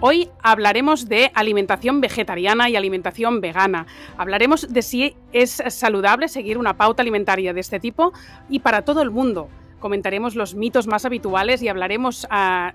Hoy hablaremos de alimentación vegetariana y alimentación vegana. Hablaremos de si es saludable seguir una pauta alimentaria de este tipo y para todo el mundo. Comentaremos los mitos más habituales y hablaremos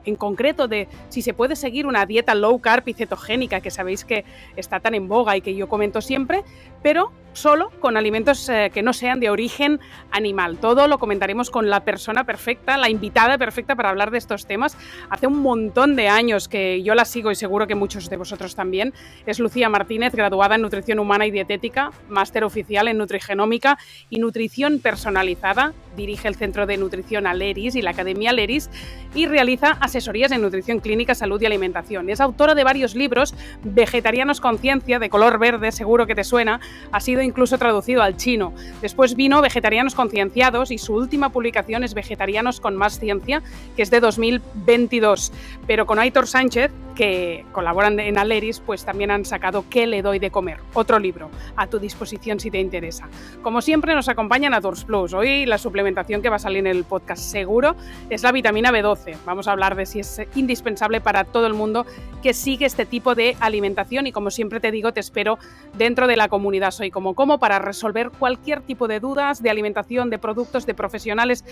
en concreto de si se puede seguir una dieta low carb y cetogénica, que sabéis que está tan en boga y que yo comento siempre, pero solo con alimentos que no sean de origen animal. Todo lo comentaremos con la persona perfecta, la invitada perfecta para hablar de estos temas. Hace un montón de años que yo la sigo y seguro que muchos de vosotros también. Es Lucía Martínez, graduada en Nutrición Humana y Dietética, máster oficial en Nutrigenómica y Nutrición Personalizada. Dirige el Centro de Nutrición Aleris y la Academia Aleris y realiza asesorías en nutrición clínica, salud y alimentación. Es autora de varios libros, Vegetarianos con Ciencia, de color verde, seguro que te suena, ha sido incluso traducido al chino. Después vino Vegetarianos Concienciados y su última publicación es Vegetarianos con Más Ciencia, que es de 2022. Pero con Aitor Sánchez, que colaboran en Aleris, pues también han sacado ¿Qué le doy de comer? Otro libro a tu disposición si te interesa. Como siempre nos acompaña Naturs Plus. Hoy la suplementación que va a salir en el podcast seguro es la vitamina B12. Vamos a hablar de si es indispensable para todo el mundo que sigue este tipo de alimentación y como siempre te digo, te espero dentro de la comunidad Soy Como para resolver cualquier tipo de dudas de alimentación, de productos, de profesionales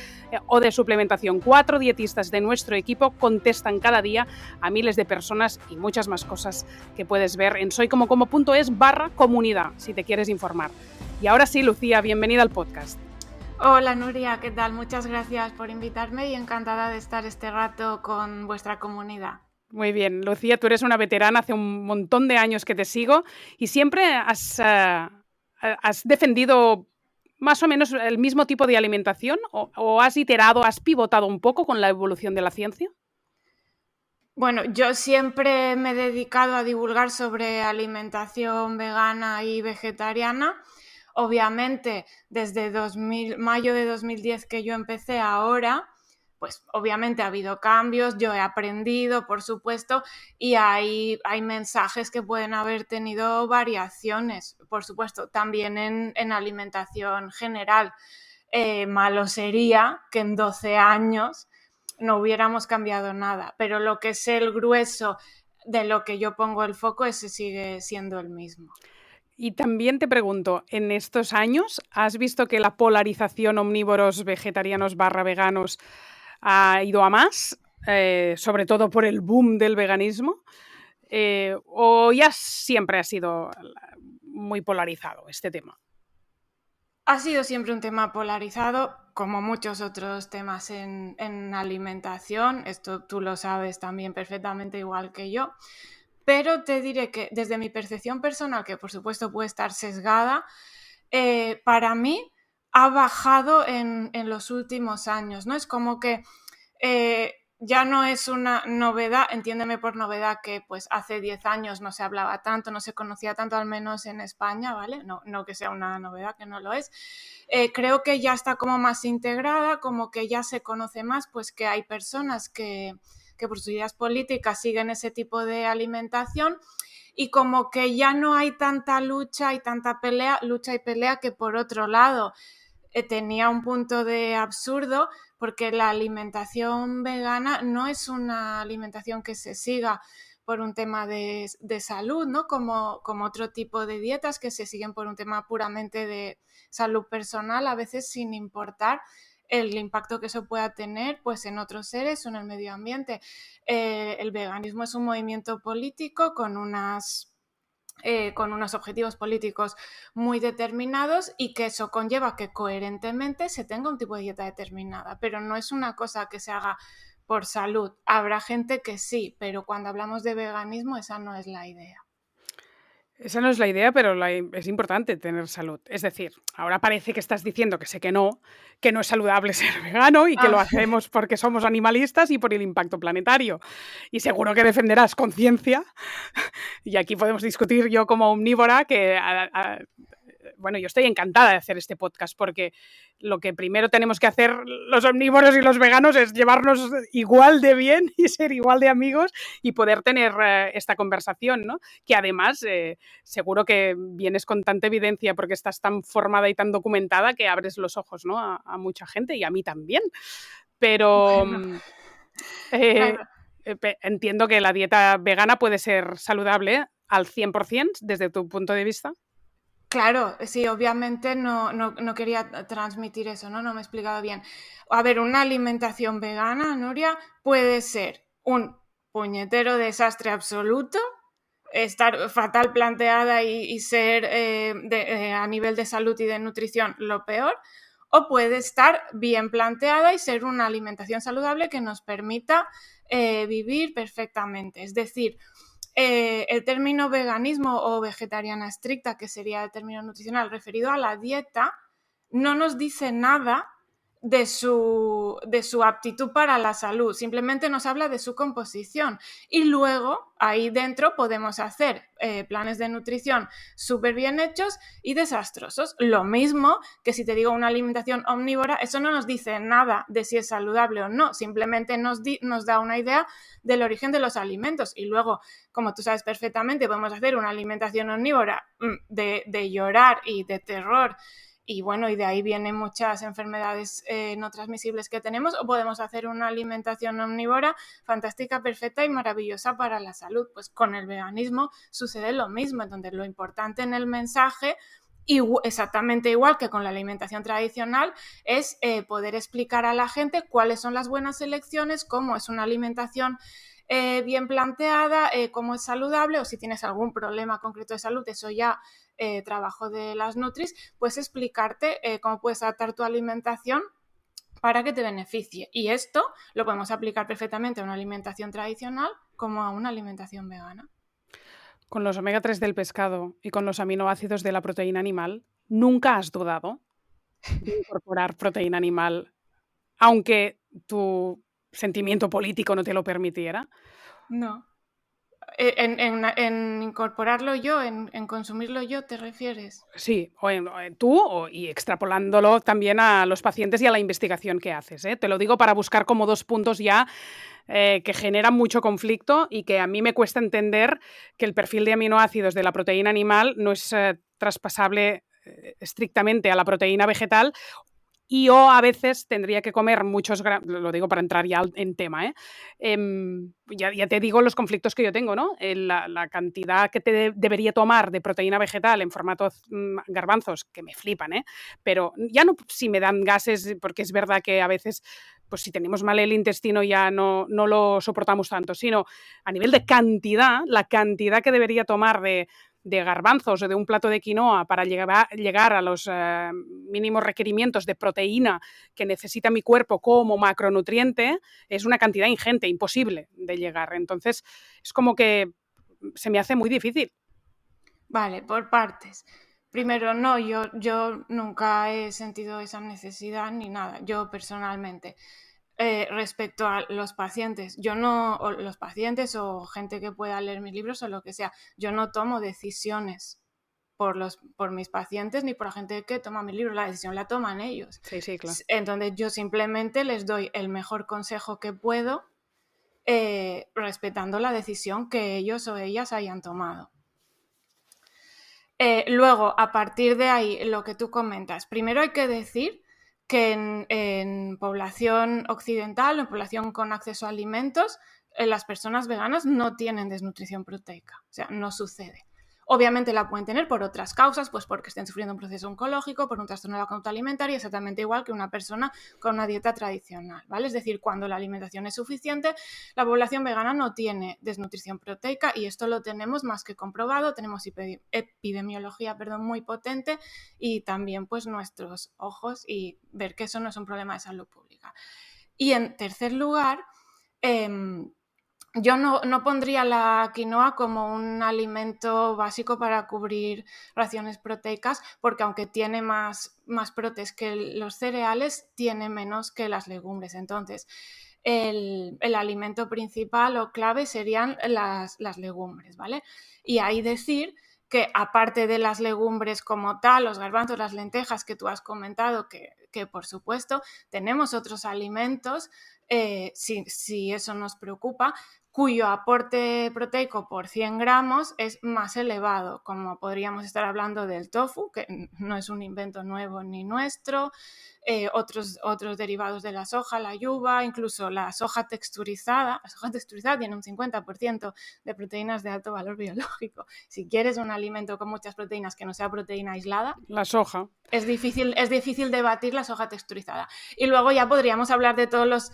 o de suplementación. 4 dietistas de nuestro equipo contestan cada día a miles de personas y muchas más cosas que puedes ver en soycomocomo.es/comunidad si te quieres informar. Y ahora sí, Lucía, bienvenida al podcast. Hola Nuria, ¿qué tal? Muchas gracias por invitarme y encantada de estar este rato con vuestra comunidad. Muy bien, Lucía, tú eres una veterana, hace un montón de años que te sigo y siempre has defendido más o menos el mismo tipo de alimentación o has iterado, has pivotado un poco con la evolución de la ciencia. Bueno, yo siempre me he dedicado a divulgar sobre alimentación vegana y vegetariana. Obviamente, desde mayo de 2010 que yo empecé ahora, pues obviamente ha habido cambios, yo he aprendido, por supuesto, y hay mensajes que pueden haber tenido variaciones, por supuesto, también en alimentación general. Malo sería que en 12 años no hubiéramos cambiado nada, pero lo que es el grueso de lo que yo pongo el foco, ese sigue siendo el mismo. Y también te pregunto, en estos años, ¿has visto que la polarización omnívoros, vegetarianos / veganos ha ido a más? Sobre todo por el boom del veganismo. ¿O ya siempre ha sido muy polarizado este tema? Ha sido siempre un tema polarizado, como muchos otros temas en alimentación. Esto tú lo sabes también perfectamente igual que yo. Pero te diré que desde mi percepción personal, que por supuesto puede estar sesgada, para mí ha bajado en los últimos años, ¿no? Es como que ya no es una novedad, entiéndeme por novedad que pues hace 10 años no se hablaba tanto, no se conocía tanto, al menos en España, ¿vale? No que sea una novedad, que no lo es. Creo que ya está como más integrada, como que ya se conoce más, pues que hay personas que por sus ideas políticas siguen ese tipo de alimentación y como que ya no hay tanta lucha y pelea que por otro lado tenía un punto de absurdo porque la alimentación vegana no es una alimentación que se siga por un tema de salud, ¿no? Como otro tipo de dietas que se siguen por un tema puramente de salud personal, a veces sin importar el impacto que eso pueda tener pues, en otros seres o en el medio ambiente. El veganismo es un movimiento político con unos objetivos políticos muy determinados y que eso conlleva que coherentemente se tenga un tipo de dieta determinada, pero no es una cosa que se haga por salud. Habrá gente que sí, pero cuando hablamos de veganismo esa no es la idea. Esa no es la idea, pero es importante tener salud. Es decir, ahora parece que estás diciendo que no es saludable ser vegano y que lo hacemos porque somos animalistas y por el impacto planetario. Y seguro que defenderás con ciencia. Y aquí podemos discutir yo como omnívora que... bueno, yo estoy encantada de hacer este podcast porque lo que primero tenemos que hacer los omnívoros y los veganos es llevarnos igual de bien y ser igual de amigos y poder tener esta conversación, ¿no? Que además seguro que vienes con tanta evidencia porque estás tan formada y tan documentada que abres los ojos, ¿no? a mucha gente y a mí también. Pero... Bueno, claro. entiendo que la dieta vegana puede ser saludable al 100% desde tu punto de vista. Claro, sí, obviamente no quería transmitir eso, ¿no? No me he explicado bien. A ver, una alimentación vegana, Nuria, puede ser un puñetero desastre absoluto, estar fatal planteada y ser a nivel de salud y de nutrición lo peor, o puede estar bien planteada y ser una alimentación saludable que nos permita vivir perfectamente. Es decir, el término veganismo o vegetariana estricta, que sería el término nutricional referido a la dieta, no nos dice nada de su aptitud para la salud, simplemente nos habla de su composición. Y luego, ahí dentro, podemos hacer planes de nutrición súper bien hechos y desastrosos. Lo mismo que si te digo una alimentación omnívora, eso no nos dice nada de si es saludable o no, simplemente nos da una idea del origen de los alimentos. Y luego, como tú sabes perfectamente, podemos hacer una alimentación omnívora de llorar y de terror, y bueno, y de ahí vienen muchas enfermedades no transmisibles que tenemos, o podemos hacer una alimentación omnívora fantástica, perfecta y maravillosa para la salud. Pues con el veganismo sucede lo mismo, entonces lo importante en el mensaje, exactamente igual que con la alimentación tradicional, es poder explicar a la gente cuáles son las buenas elecciones, cómo es una alimentación bien planteada, cómo es saludable, o si tienes algún problema concreto de salud, eso ya trabajo de las Nutris, pues explicarte cómo puedes adaptar tu alimentación para que te beneficie. Y esto lo podemos aplicar perfectamente a una alimentación tradicional como a una alimentación vegana. Con los omega 3 del pescado y con los aminoácidos de la proteína animal, ¿nunca has dudado de incorporar proteína animal, aunque tu sentimiento político no te lo permitiera? No. En incorporarlo yo, en consumirlo yo, ¿te refieres? Sí, y extrapolándolo también a los pacientes y a la investigación que haces, ¿eh? Te lo digo para buscar como 2 puntos ya que generan mucho conflicto y que a mí me cuesta entender que el perfil de aminoácidos de la proteína animal no es traspasable estrictamente a la proteína vegetal. Y yo a veces tendría que comer muchos gramos, lo digo para entrar ya en tema, ya te digo los conflictos que yo tengo, ¿no? La cantidad que debería tomar de proteína vegetal en formato garbanzos, que me flipan, pero ya no si me dan gases, porque es verdad que a veces, pues si tenemos mal el intestino ya no lo soportamos tanto, sino a nivel de cantidad, la cantidad que debería tomar de garbanzos o de un plato de quinoa para llegar a los mínimos requerimientos de proteína que necesita mi cuerpo como macronutriente, es una cantidad ingente, imposible de llegar. Entonces, es como que se me hace muy difícil. Vale, por partes. Primero, no, yo nunca he sentido esa necesidad ni nada, yo personalmente. Respecto a los pacientes, yo no, o los pacientes o gente que pueda leer mis libros o lo que sea, yo no tomo decisiones por mis pacientes ni por la gente que toma mis libros, la decisión la toman ellos. Sí, sí, claro. Entonces yo simplemente les doy el mejor consejo que puedo, respetando la decisión que ellos o ellas hayan tomado. Luego, a partir de ahí, lo que tú comentas, primero hay que decir que en población occidental, en población con acceso a alimentos, las personas veganas no tienen desnutrición proteica, o sea, no sucede. Obviamente la pueden tener por otras causas, pues porque estén sufriendo un proceso oncológico, por un trastorno de la conducta alimentaria, exactamente igual que una persona con una dieta tradicional, ¿vale? Es decir, cuando la alimentación es suficiente, la población vegana no tiene desnutrición proteica, y esto lo tenemos más que comprobado, tenemos epidemiología, muy potente, y también pues nuestros ojos, y ver que eso no es un problema de salud pública. Y en tercer lugar, yo no pondría la quinoa como un alimento básico para cubrir raciones proteicas, porque aunque tiene más protes que los cereales, tiene menos que las legumbres. Entonces, el alimento principal o clave serían las legumbres, ¿vale? Y ahí decir que aparte de las legumbres como tal, los garbanzos, las lentejas que tú has comentado, que por supuesto tenemos otros alimentos, si eso nos preocupa, cuyo aporte proteico por 100 gramos es más elevado, como podríamos estar hablando del tofu, que no es un invento nuevo ni nuestro, otros derivados de la soja, la yuba, incluso la soja texturizada. La soja texturizada tiene un 50% de proteínas de alto valor biológico. Si quieres un alimento con muchas proteínas que no sea proteína aislada, La soja. Es difícil debatir la soja texturizada. Y luego ya podríamos hablar de todos los,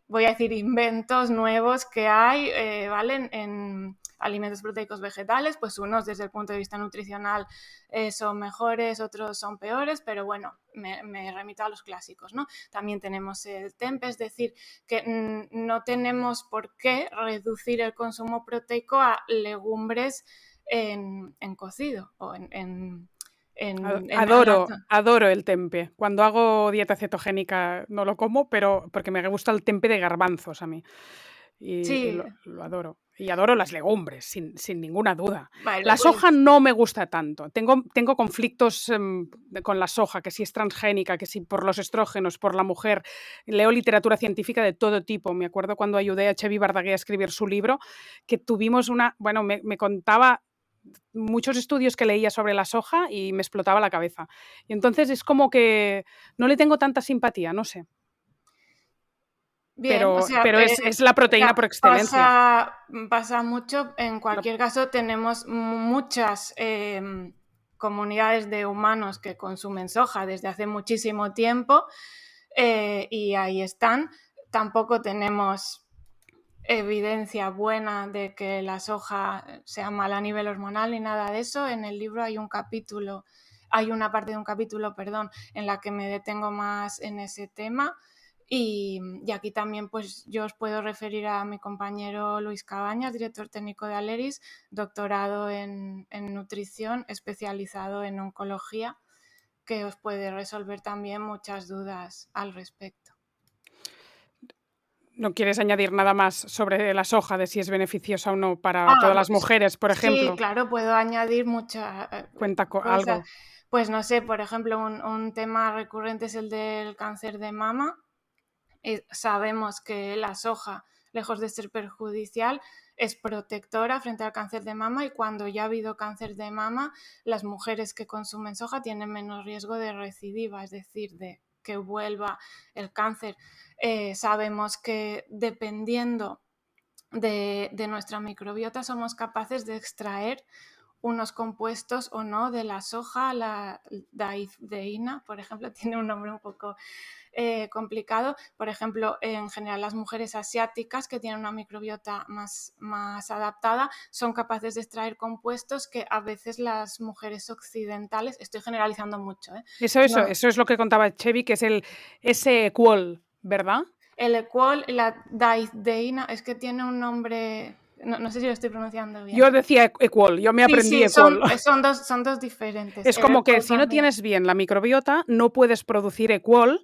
voy a decir, inventos nuevos que hay, ¿vale? En alimentos proteicos vegetales, pues unos desde el punto de vista nutricional son mejores, otros son peores, pero bueno, me remito a los clásicos, ¿no? También tenemos el tempe, es decir, que no tenemos por qué reducir el consumo proteico a legumbres en cocido o en Adoro el tempe. Cuando hago dieta cetogénica no lo como, pero porque me gusta el tempe de garbanzos a mí. Y Sí, lo adoro. Y adoro las legumbres, sin ninguna duda. vale, La pues soja no me gusta tanto. Tengo conflictos con la soja, que si es transgénica, que si por los estrógenos, por la mujer. Leo literatura científica de todo tipo. Me acuerdo cuando ayudé a Xevi Verdaguer a escribir su libro, que tuvimos me contaba muchos estudios que leía sobre la soja y me explotaba la cabeza. Y entonces es como que no le tengo tanta simpatía, no sé. bien, o sea, Pero es la proteína por excelencia. pasa mucho. En cualquier caso, tenemos muchas comunidades de humanos que consumen soja desde hace muchísimo tiempo y ahí están. Tampoco tenemos evidencia buena de que la soja sea mala a nivel hormonal ni nada de eso. En el libro hay una parte de un capítulo, perdón, en la que me detengo más en ese tema. Y aquí también pues yo os puedo referir a mi compañero Luis Cabañas, director técnico de Aleris, doctorado en nutrición, especializado en oncología, que os puede resolver también muchas dudas al respecto. ¿No quieres añadir nada más sobre la soja, de si es beneficiosa o no para todas las mujeres, por ejemplo? Sí, claro, puedo añadir muchas Cuenta cosas. algo. Pues no sé, por ejemplo, un tema recurrente es el del cáncer de mama. Sabemos que la soja, lejos de ser perjudicial, es protectora frente al cáncer de mama, y cuando ya ha habido cáncer de mama, las mujeres que consumen soja tienen menos riesgo de recidiva, es decir, de que vuelva el cáncer. Sabemos que dependiendo de nuestra microbiota somos capaces de extraer unos compuestos o no de la soja. La daidzeína, por ejemplo, tiene un nombre un poco complicado. Por ejemplo, en general las mujeres asiáticas que tienen una microbiota más adaptada son capaces de extraer compuestos que a veces las mujeres occidentales, estoy generalizando mucho, Eso es lo que contaba Xevi, que es el S-Equol, ¿verdad? El equol, la daidzeína, es que tiene un nombre, no sé si lo estoy pronunciando bien. Yo decía equol, yo me aprendí Sí, equol. son dos diferentes. Es El como que equol si no también. tienes bien la microbiota, no puedes producir equol.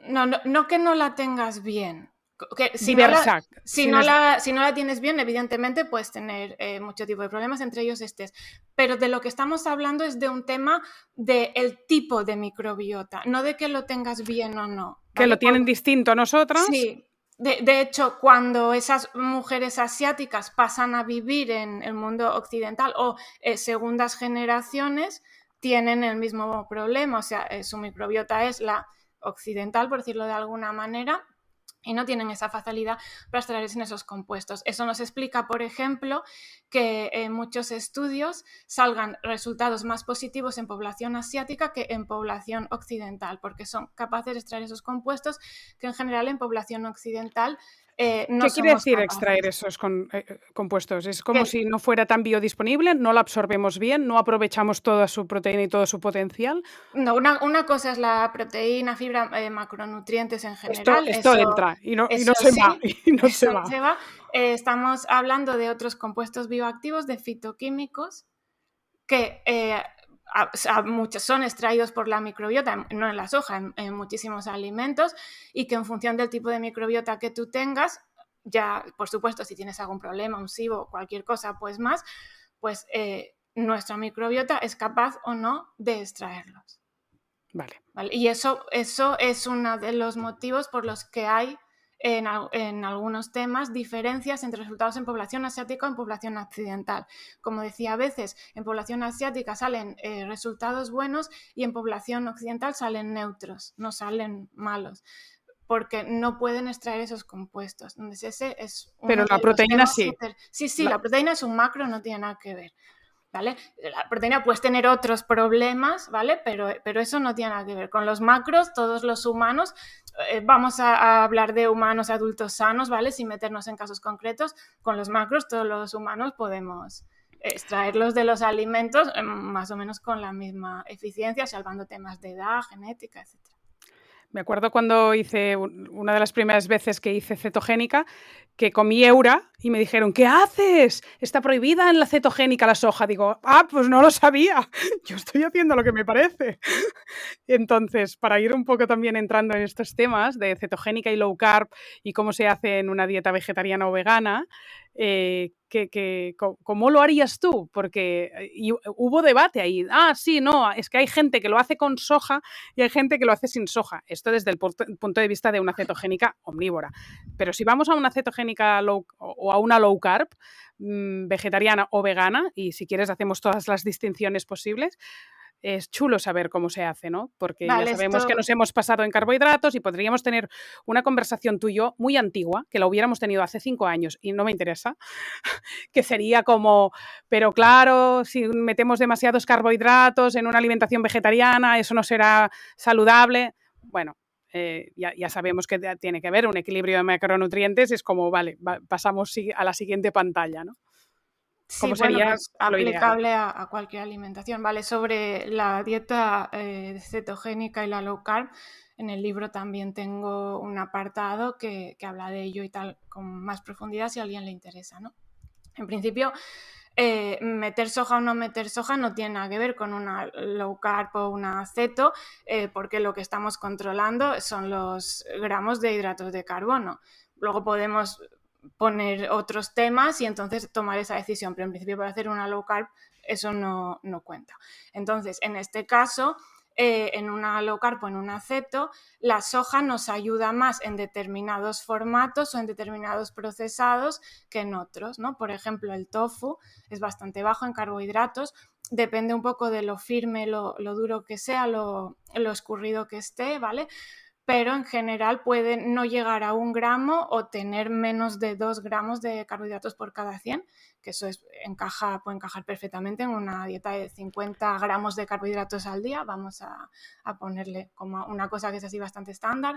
No que no la tengas bien. Que Diversa. si no la tienes bien, evidentemente puedes tener mucho tipo de problemas, entre ellos estos. Pero de lo que estamos hablando es de un tema del tipo de microbiota, no de que lo tengas bien o no. Que ¿vale? lo tienen distinto a nosotras. Sí. De hecho, cuando esas mujeres asiáticas pasan a vivir en el mundo occidental o segundas generaciones, tienen el mismo problema. O sea, su microbiota es la occidental, por decirlo de alguna manera, y no tienen esa facilidad para extraerse en esos compuestos. Eso nos explica, por ejemplo, que en muchos estudios salgan resultados más positivos en población asiática que en población occidental, porque son capaces de extraer esos compuestos que en general en población occidental no ¿Qué quiere somos decir capaces. extraer esos compuestos? Es como Que si no fuera tan biodisponible, no lo absorbemos bien, no aprovechamos toda su proteína y todo su potencial. No, una cosa es la proteína, fibra, macronutrientes en general, Esto entra y no se sí, va, y no se eso no va. se va. Estamos hablando de otros compuestos bioactivos, de fitoquímicos, que muchos son extraídos por la microbiota, no en la soja, en muchísimos alimentos, y que en función del tipo de microbiota que tú tengas, ya, por supuesto, si tienes algún problema, un SIBO, cualquier cosa, pues más, pues nuestra microbiota es capaz o no de extraerlos. Vale. ¿Vale? Y eso es uno de los motivos por los que hay en algunos temas diferencias entre resultados en población asiática o en población occidental. Como decía, a veces en población asiática salen resultados buenos y en población occidental salen neutros, no salen malos, porque no pueden extraer esos compuestos. Entonces ese es Pero uno la de los proteína temas sí. súper... Sí, la proteína es un macro, no tiene nada que ver. ¿Vale? La proteína puedes tener otros problemas, ¿vale? Pero eso no tiene nada que ver. Con los macros, todos los humanos, vamos a hablar de humanos adultos sanos, ¿vale? Sin meternos en casos concretos. Con los macros, todos los humanos podemos extraerlos de los alimentos más o menos con la misma eficiencia, salvando temas de edad, genética, etc. Me acuerdo cuando hice una de las primeras veces que hice cetogénica, que comí Eura y me dijeron, ¿qué haces? Está prohibida en la cetogénica la soja. Digo, pues no lo sabía. Yo estoy haciendo lo que me parece. Entonces, para ir un poco también entrando en estos temas de cetogénica y low carb y cómo se hace en una dieta vegetariana o vegana, ¿cómo lo harías tú? Porque hubo debate ahí. Sí, no, es que hay gente que lo hace con soja y hay gente que lo hace sin soja. Esto desde el punto de vista de una cetogénica omnívora. Pero si vamos a una cetogénica o a una low carb, vegetariana o vegana, y si quieres hacemos todas las distinciones posibles, es chulo saber cómo se hace, ¿no? Porque Vale, ya sabemos que nos hemos pasado en carbohidratos y podríamos tener una conversación tú y yo muy antigua, que la hubiéramos tenido hace 5 años y no me interesa, que sería como, pero claro, si metemos demasiados carbohidratos en una alimentación vegetariana, eso no será saludable. Bueno, ya sabemos que tiene que haber un equilibrio de macronutrientes, es como, vale, pasamos a la siguiente pantalla, ¿no? Sí, ¿Cómo bueno, sería pues lo ideal? aplicable a cualquier alimentación. Vale, sobre la dieta cetogénica y la low carb, en el libro también tengo un apartado que habla de ello y tal con más profundidad si a alguien le interesa, ¿no? En principio, meter soja o no meter soja no tiene nada que ver con una low carb o una ceto, porque lo que estamos controlando son los gramos de hidratos de carbono. Luego podemos poner otros temas y entonces tomar esa decisión, pero en principio para hacer una low carb eso no cuenta. Entonces, en este caso, en una low carb o en una ceto, la soja nos ayuda más en determinados formatos o en determinados procesados que en otros, ¿no? Por ejemplo, el tofu es bastante bajo en carbohidratos, depende un poco de lo firme, lo duro que sea, lo escurrido que esté, ¿vale? Pero en general puede no llegar a 1 gramo o tener menos de 2 gramos de carbohidratos por cada 100, que eso puede encajar perfectamente en una dieta de 50 gramos de carbohidratos al día. Vamos a ponerle como una cosa que es así bastante estándar.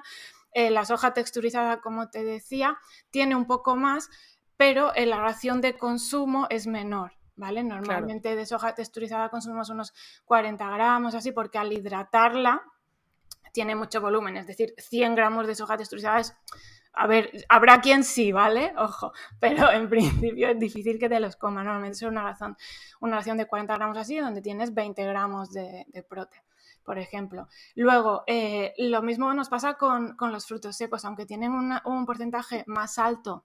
La soja texturizada, como te decía, tiene un poco más, pero la ración de consumo es menor. ¿Vale? Normalmente Claro. de soja texturizada consumimos unos 40 gramos, así, porque al hidratarla tiene mucho volumen, es decir, 100 gramos de soja texturizada es... A ver, habrá quien sí, ¿vale? Ojo, pero en principio es difícil que te los coman. Normalmente es una ración de 40 gramos así, donde tienes 20 gramos de prote, por ejemplo. Luego, lo mismo nos pasa con los frutos secos, aunque tienen un porcentaje más alto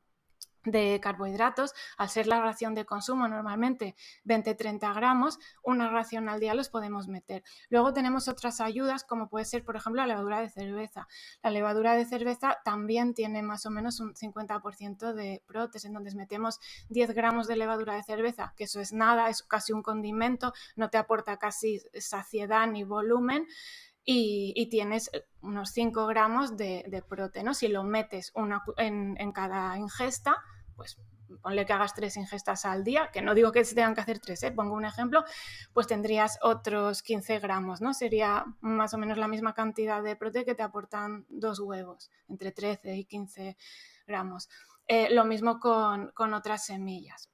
de carbohidratos, al ser la ración de consumo normalmente 20-30 gramos, una ración al día los podemos meter. Luego tenemos otras ayudas como puede ser, por ejemplo, la levadura de cerveza. La levadura de cerveza también tiene más o menos un 50% de protes, entonces metemos 10 gramos de levadura de cerveza, que eso es nada, es casi un condimento, no te aporta casi saciedad ni volumen, y tienes unos 5 gramos de proteína. Si lo metes en cada ingesta, pues ponle que hagas 3 ingestas al día, que no digo que se tengan que hacer 3, pongo un ejemplo, pues tendrías otros 15 gramos, ¿no? Sería más o menos la misma cantidad de proteína que te aportan 2 huevos, entre 13 y 15 gramos. Lo mismo con otras semillas.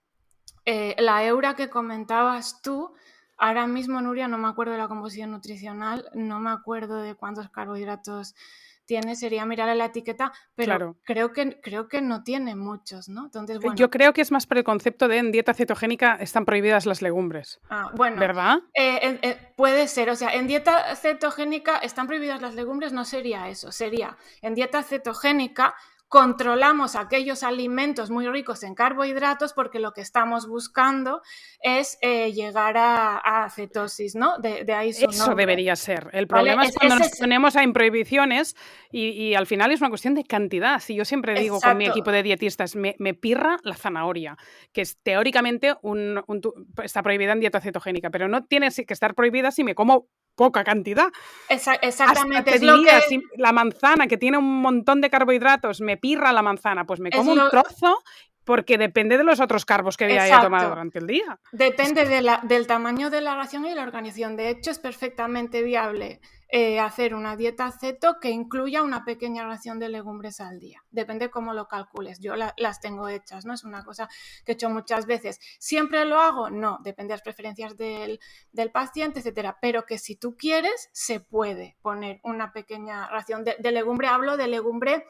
La Eura que comentabas tú, ahora mismo, Nuria, no me acuerdo de la composición nutricional, no me acuerdo de cuántos carbohidratos tiene, sería mirarle la etiqueta, pero claro. creo que no tiene muchos, ¿no? Entonces, bueno. Yo creo que es más por el concepto de en dieta cetogénica están prohibidas las legumbres. Bueno, ¿Verdad? puede ser, o sea, en dieta cetogénica están prohibidas las legumbres, no sería eso, sería en dieta cetogénica controlamos aquellos alimentos muy ricos en carbohidratos porque lo que estamos buscando es llegar a cetosis, ¿no? De ahí su Eso nombre. debería ser. El problema es cuando nos ponemos en prohibiciones y al final es una cuestión de cantidad. Si yo siempre digo con mi equipo de dietistas, me pirra la zanahoria, que es teóricamente está prohibida en dieta cetogénica, pero no tiene que estar prohibida si me como poca cantidad. Exactamente. Hasta te diría, si la manzana, que tiene un montón de carbohidratos, me pirra la manzana, pues me como un trozo, porque depende de los otros carbos que haya tomado durante el día. Depende del tamaño de la ración y la organización. De hecho, es perfectamente viable hacer una dieta ceto que incluya una pequeña ración de legumbres al día. Depende cómo lo calcules. Yo las tengo hechas, ¿no? Es una cosa que he hecho muchas veces. ¿Siempre lo hago? No, depende de las preferencias del paciente, etcétera. Pero que si tú quieres, se puede poner una pequeña ración de legumbre. Hablo de legumbre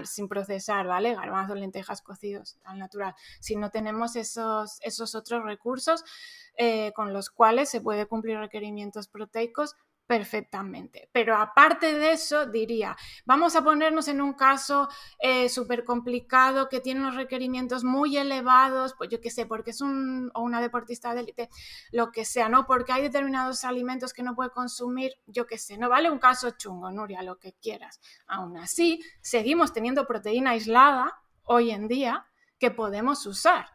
sin procesar, ¿vale? Garbanzos, lentejas cocidos al natural. Si no tenemos esos otros recursos con los cuales se puede cumplir requerimientos proteicos perfectamente. Pero aparte de eso, diría, vamos a ponernos en un caso súper complicado que tiene unos requerimientos muy elevados, pues yo qué sé, porque es una deportista de élite, lo que sea, ¿no? Porque hay determinados alimentos que no puede consumir, yo qué sé, ¿no? Vale un caso chungo, Nuria, lo que quieras. Aún así, seguimos teniendo proteína aislada hoy en día que podemos usar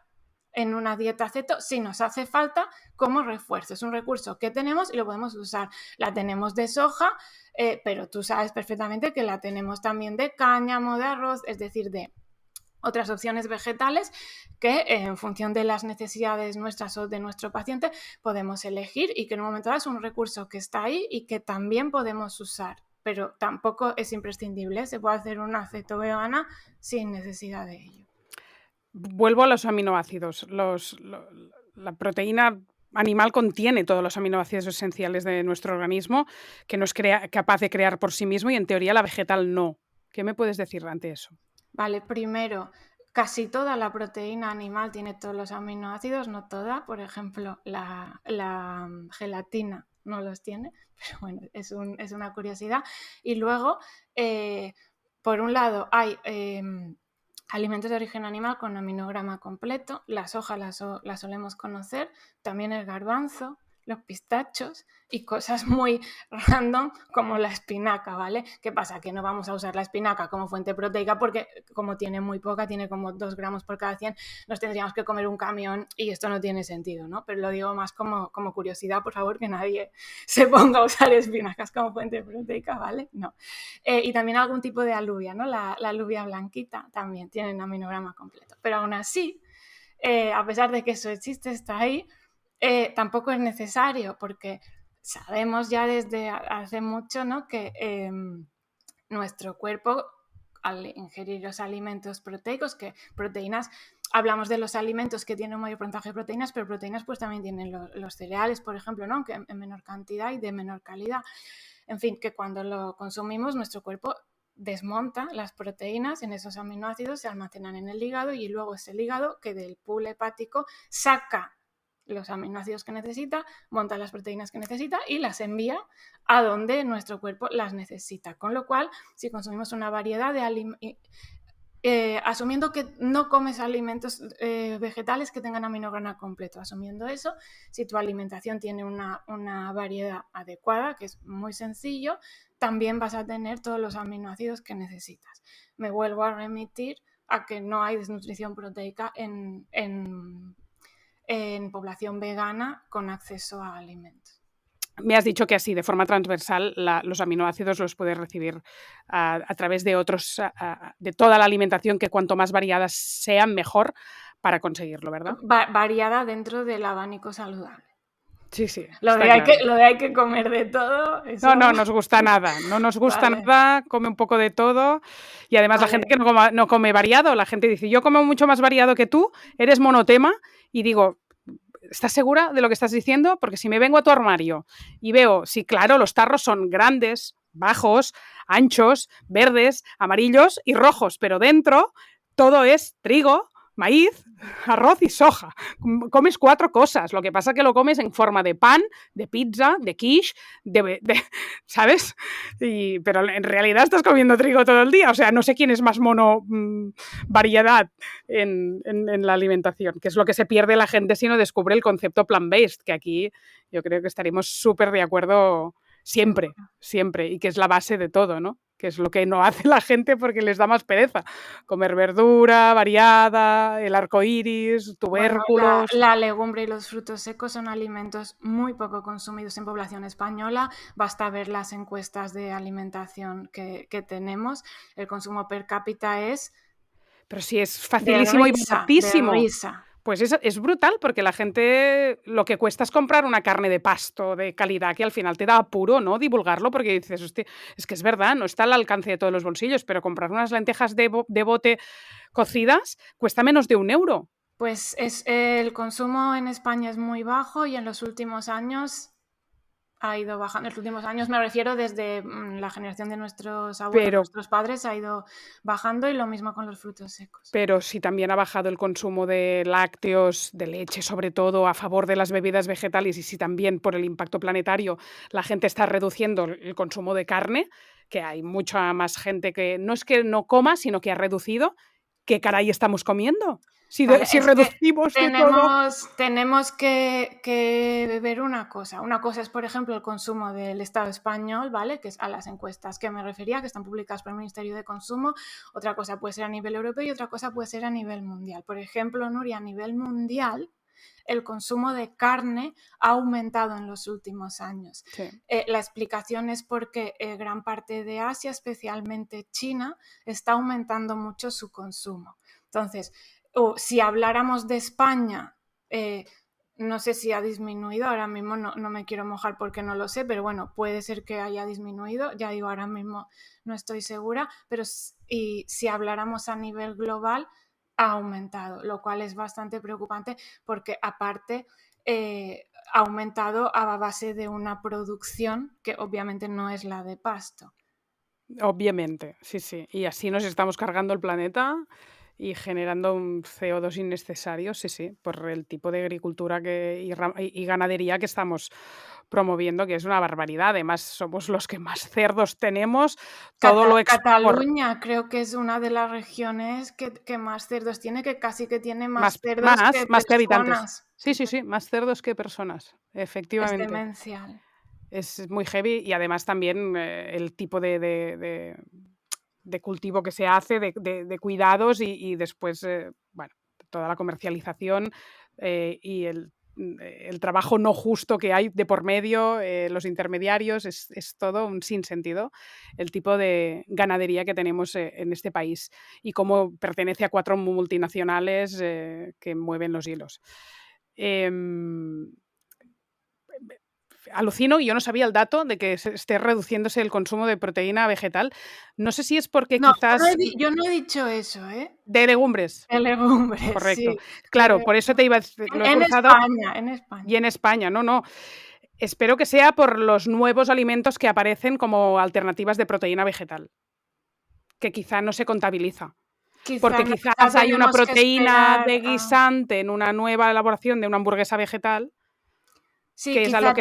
en una dieta ceto si nos hace falta como refuerzo. Es un recurso que tenemos y lo podemos usar. La tenemos de soja, pero tú sabes perfectamente que la tenemos también de cáñamo, de arroz, es decir, de otras opciones vegetales que en función de las necesidades nuestras o de nuestro paciente podemos elegir y que en un momento dado es un recurso que está ahí y que también podemos usar. Pero tampoco es imprescindible. Se puede hacer una ceto vegana sin necesidad de ello. Vuelvo a los aminoácidos. La proteína animal contiene todos los aminoácidos esenciales de nuestro organismo que nos capaz de crear por sí mismo y en teoría la vegetal no. ¿Qué me puedes decir ante eso? Vale, primero, casi toda la proteína animal tiene todos los aminoácidos, no toda. Por ejemplo, la gelatina no los tiene, pero bueno, es una curiosidad. Y luego, por un lado, hay alimentos de origen animal con aminograma completo. La soja la solemos conocer, también el garbanzo, los pistachos y cosas muy random como la espinaca, ¿vale? ¿Qué pasa? Que no vamos a usar la espinaca como fuente proteica porque como tiene muy poca, tiene como 2 gramos por cada 100, nos tendríamos que comer un camión y esto no tiene sentido, ¿no? Pero lo digo más como curiosidad, por favor, que nadie se ponga a usar espinacas como fuente proteica, ¿vale? No. Y también algún tipo de alubia, ¿no? La alubia blanquita también tiene aminograma completo. Pero aún así, a pesar de que eso existe, está ahí, tampoco es necesario porque sabemos ya desde hace mucho, ¿no? Que nuestro cuerpo, al ingerir los alimentos proteicos, que proteínas, hablamos de los alimentos que tienen un mayor porcentaje de proteínas, pero proteínas pues también tienen los cereales, por ejemplo, ¿no? Que en menor cantidad y de menor calidad. En fin, que cuando lo consumimos nuestro cuerpo desmonta las proteínas en esos aminoácidos, se almacenan en el hígado y luego es el hígado que del pool hepático saca los aminoácidos que necesita, monta las proteínas que necesita y las envía a donde nuestro cuerpo las necesita. Con lo cual, si consumimos una variedad de alimentos, asumiendo que no comes alimentos vegetales que tengan aminograma completo, asumiendo eso, si tu alimentación tiene una variedad adecuada, que es muy sencillo, también vas a tener todos los aminoácidos que necesitas. Me vuelvo a remitir a que no hay desnutrición proteica en población vegana con acceso a alimentos. Me has dicho que así, de forma transversal, los aminoácidos los puedes recibir a través de otros, de toda la alimentación, que cuanto más variadas sean, mejor para conseguirlo, ¿verdad? Variada dentro del abanico saludable. Sí, sí. Lo de hay que comer de todo. Eso... No nos gusta nada. No nos gusta nada, come un poco de todo. Y además la gente que no come variado, la gente dice, yo como mucho más variado que tú, eres monotema. Y digo, ¿estás segura de lo que estás diciendo? Porque si me vengo a tu armario y veo, sí, claro, los tarros son grandes, bajos, anchos, verdes, amarillos y rojos, pero dentro todo es trigo, maíz, arroz y soja. Comes 4 cosas. Lo que pasa es que lo comes en forma de pan, de pizza, de quiche, ¿sabes? Pero en realidad estás comiendo trigo todo el día. O sea, no sé quién es más mono variedad en la alimentación, que es lo que se pierde la gente si no descubre el concepto plant-based, que aquí yo creo que estaremos súper de acuerdo siempre, siempre, y que es la base de todo, ¿no? Que es lo que no hace la gente porque les da más pereza. Comer verdura variada, el arco iris, tubérculos. Bueno, la legumbre y los frutos secos son alimentos muy poco consumidos en población española. Basta ver las encuestas de alimentación que tenemos. El consumo per cápita es... Pero sí, es facilísimo y baratísimo. De risa. Pues es brutal, porque la gente lo que cuesta es comprar una carne de pasto de calidad, que al final te da apuro, ¿no? Divulgarlo, porque dices, hostia, es que es verdad, no está al alcance de todos los bolsillos, pero comprar unas lentejas de bote cocidas cuesta menos de €1. Pues el consumo en España es muy bajo y en los últimos años ha ido bajando. En los últimos años me refiero desde la generación de nuestros abuelos, nuestros padres, ha ido bajando, y lo mismo con los frutos secos. Pero si también ha bajado el consumo de lácteos, de leche sobre todo, a favor de las bebidas vegetales, y si también por el impacto planetario la gente está reduciendo el consumo de carne, que hay mucha más gente que no es que no coma, sino que ha reducido, ¿qué caray estamos comiendo? Si reducimos de todo. Tenemos que ver una cosa. Una cosa es, por ejemplo, el consumo del Estado español, ¿vale? Que es a las encuestas que me refería, que están publicadas por el Ministerio de Consumo. Otra cosa puede ser a nivel europeo y otra cosa puede ser a nivel mundial. Por ejemplo, Nuria, a nivel mundial, el consumo de carne ha aumentado en los últimos años. Sí. La explicación es porque gran parte de Asia, especialmente China, está aumentando mucho su consumo. Entonces, si habláramos de España, no sé si ha disminuido, ahora mismo no me quiero mojar porque no lo sé, pero bueno, puede ser que haya disminuido, ya digo, ahora mismo no estoy segura, pero si habláramos a nivel global, ha aumentado, lo cual es bastante preocupante porque aparte ha aumentado a base de una producción que obviamente no es la de pasto. Obviamente, sí, sí. Y así nos estamos cargando el planeta y generando un CO2 innecesario, sí, sí, por el tipo de agricultura y ganadería que estamos promoviendo, que es una barbaridad. Además, somos los que más cerdos tenemos. Cataluña creo que es una de las regiones que más cerdos tiene, que casi que tiene más cerdos que que habitantes. personas. Sí, sí, sí, más cerdos que personas, efectivamente. Es demencial. Es muy heavy, y además también el tipo de cultivo que se hace, de cuidados, y después, bueno, toda la comercialización y el trabajo no justo que hay de por medio, los intermediarios, es todo un sinsentido el tipo de ganadería que tenemos en este país, y cómo pertenece a 4 multinacionales que mueven los hilos. Alucino, y yo no sabía el dato de que esté reduciéndose el consumo de proteína vegetal. No sé si es porque quizás... Yo no he dicho eso, ¿eh? De legumbres. De legumbres, correcto. sí. Claro, por eso te iba a decir... En España. Y en España, no. Espero que sea por los nuevos alimentos que aparecen como alternativas de proteína vegetal, que quizá no se contabiliza. Porque quizás hay una proteína de guisante en una nueva elaboración de una hamburguesa vegetal. Sí, quizá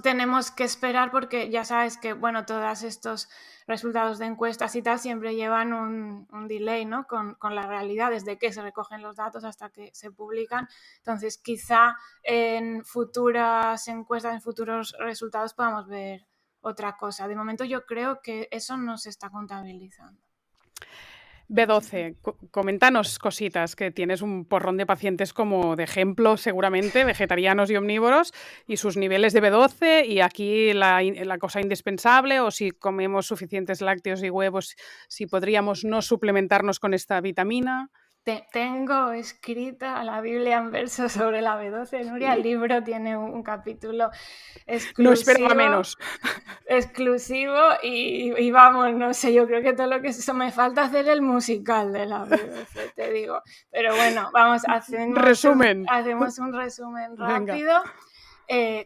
tenemos que esperar, porque ya sabes que, bueno, todos estos resultados de encuestas y tal siempre llevan un delay, ¿no? Con la realidad, desde que se recogen los datos hasta que se publican. Entonces, quizá en futuras encuestas, en futuros resultados podamos ver otra cosa. De momento yo creo que eso no se está contabilizando. B12, coméntanos cositas, que tienes un porrón de pacientes como de ejemplo, seguramente, vegetarianos y omnívoros, y sus niveles de B12, y aquí la cosa indispensable, o si comemos suficientes lácteos y huevos, si podríamos no suplementarnos con esta vitamina. Tengo escrita la Biblia en verso sobre la B12, Nuria. El libro tiene un capítulo exclusivo. No esperaba menos. Exclusivo y vamos, no sé, yo creo que todo lo que me falta hacer el musical de la B12, te digo. Pero bueno, hacemos un resumen rápido.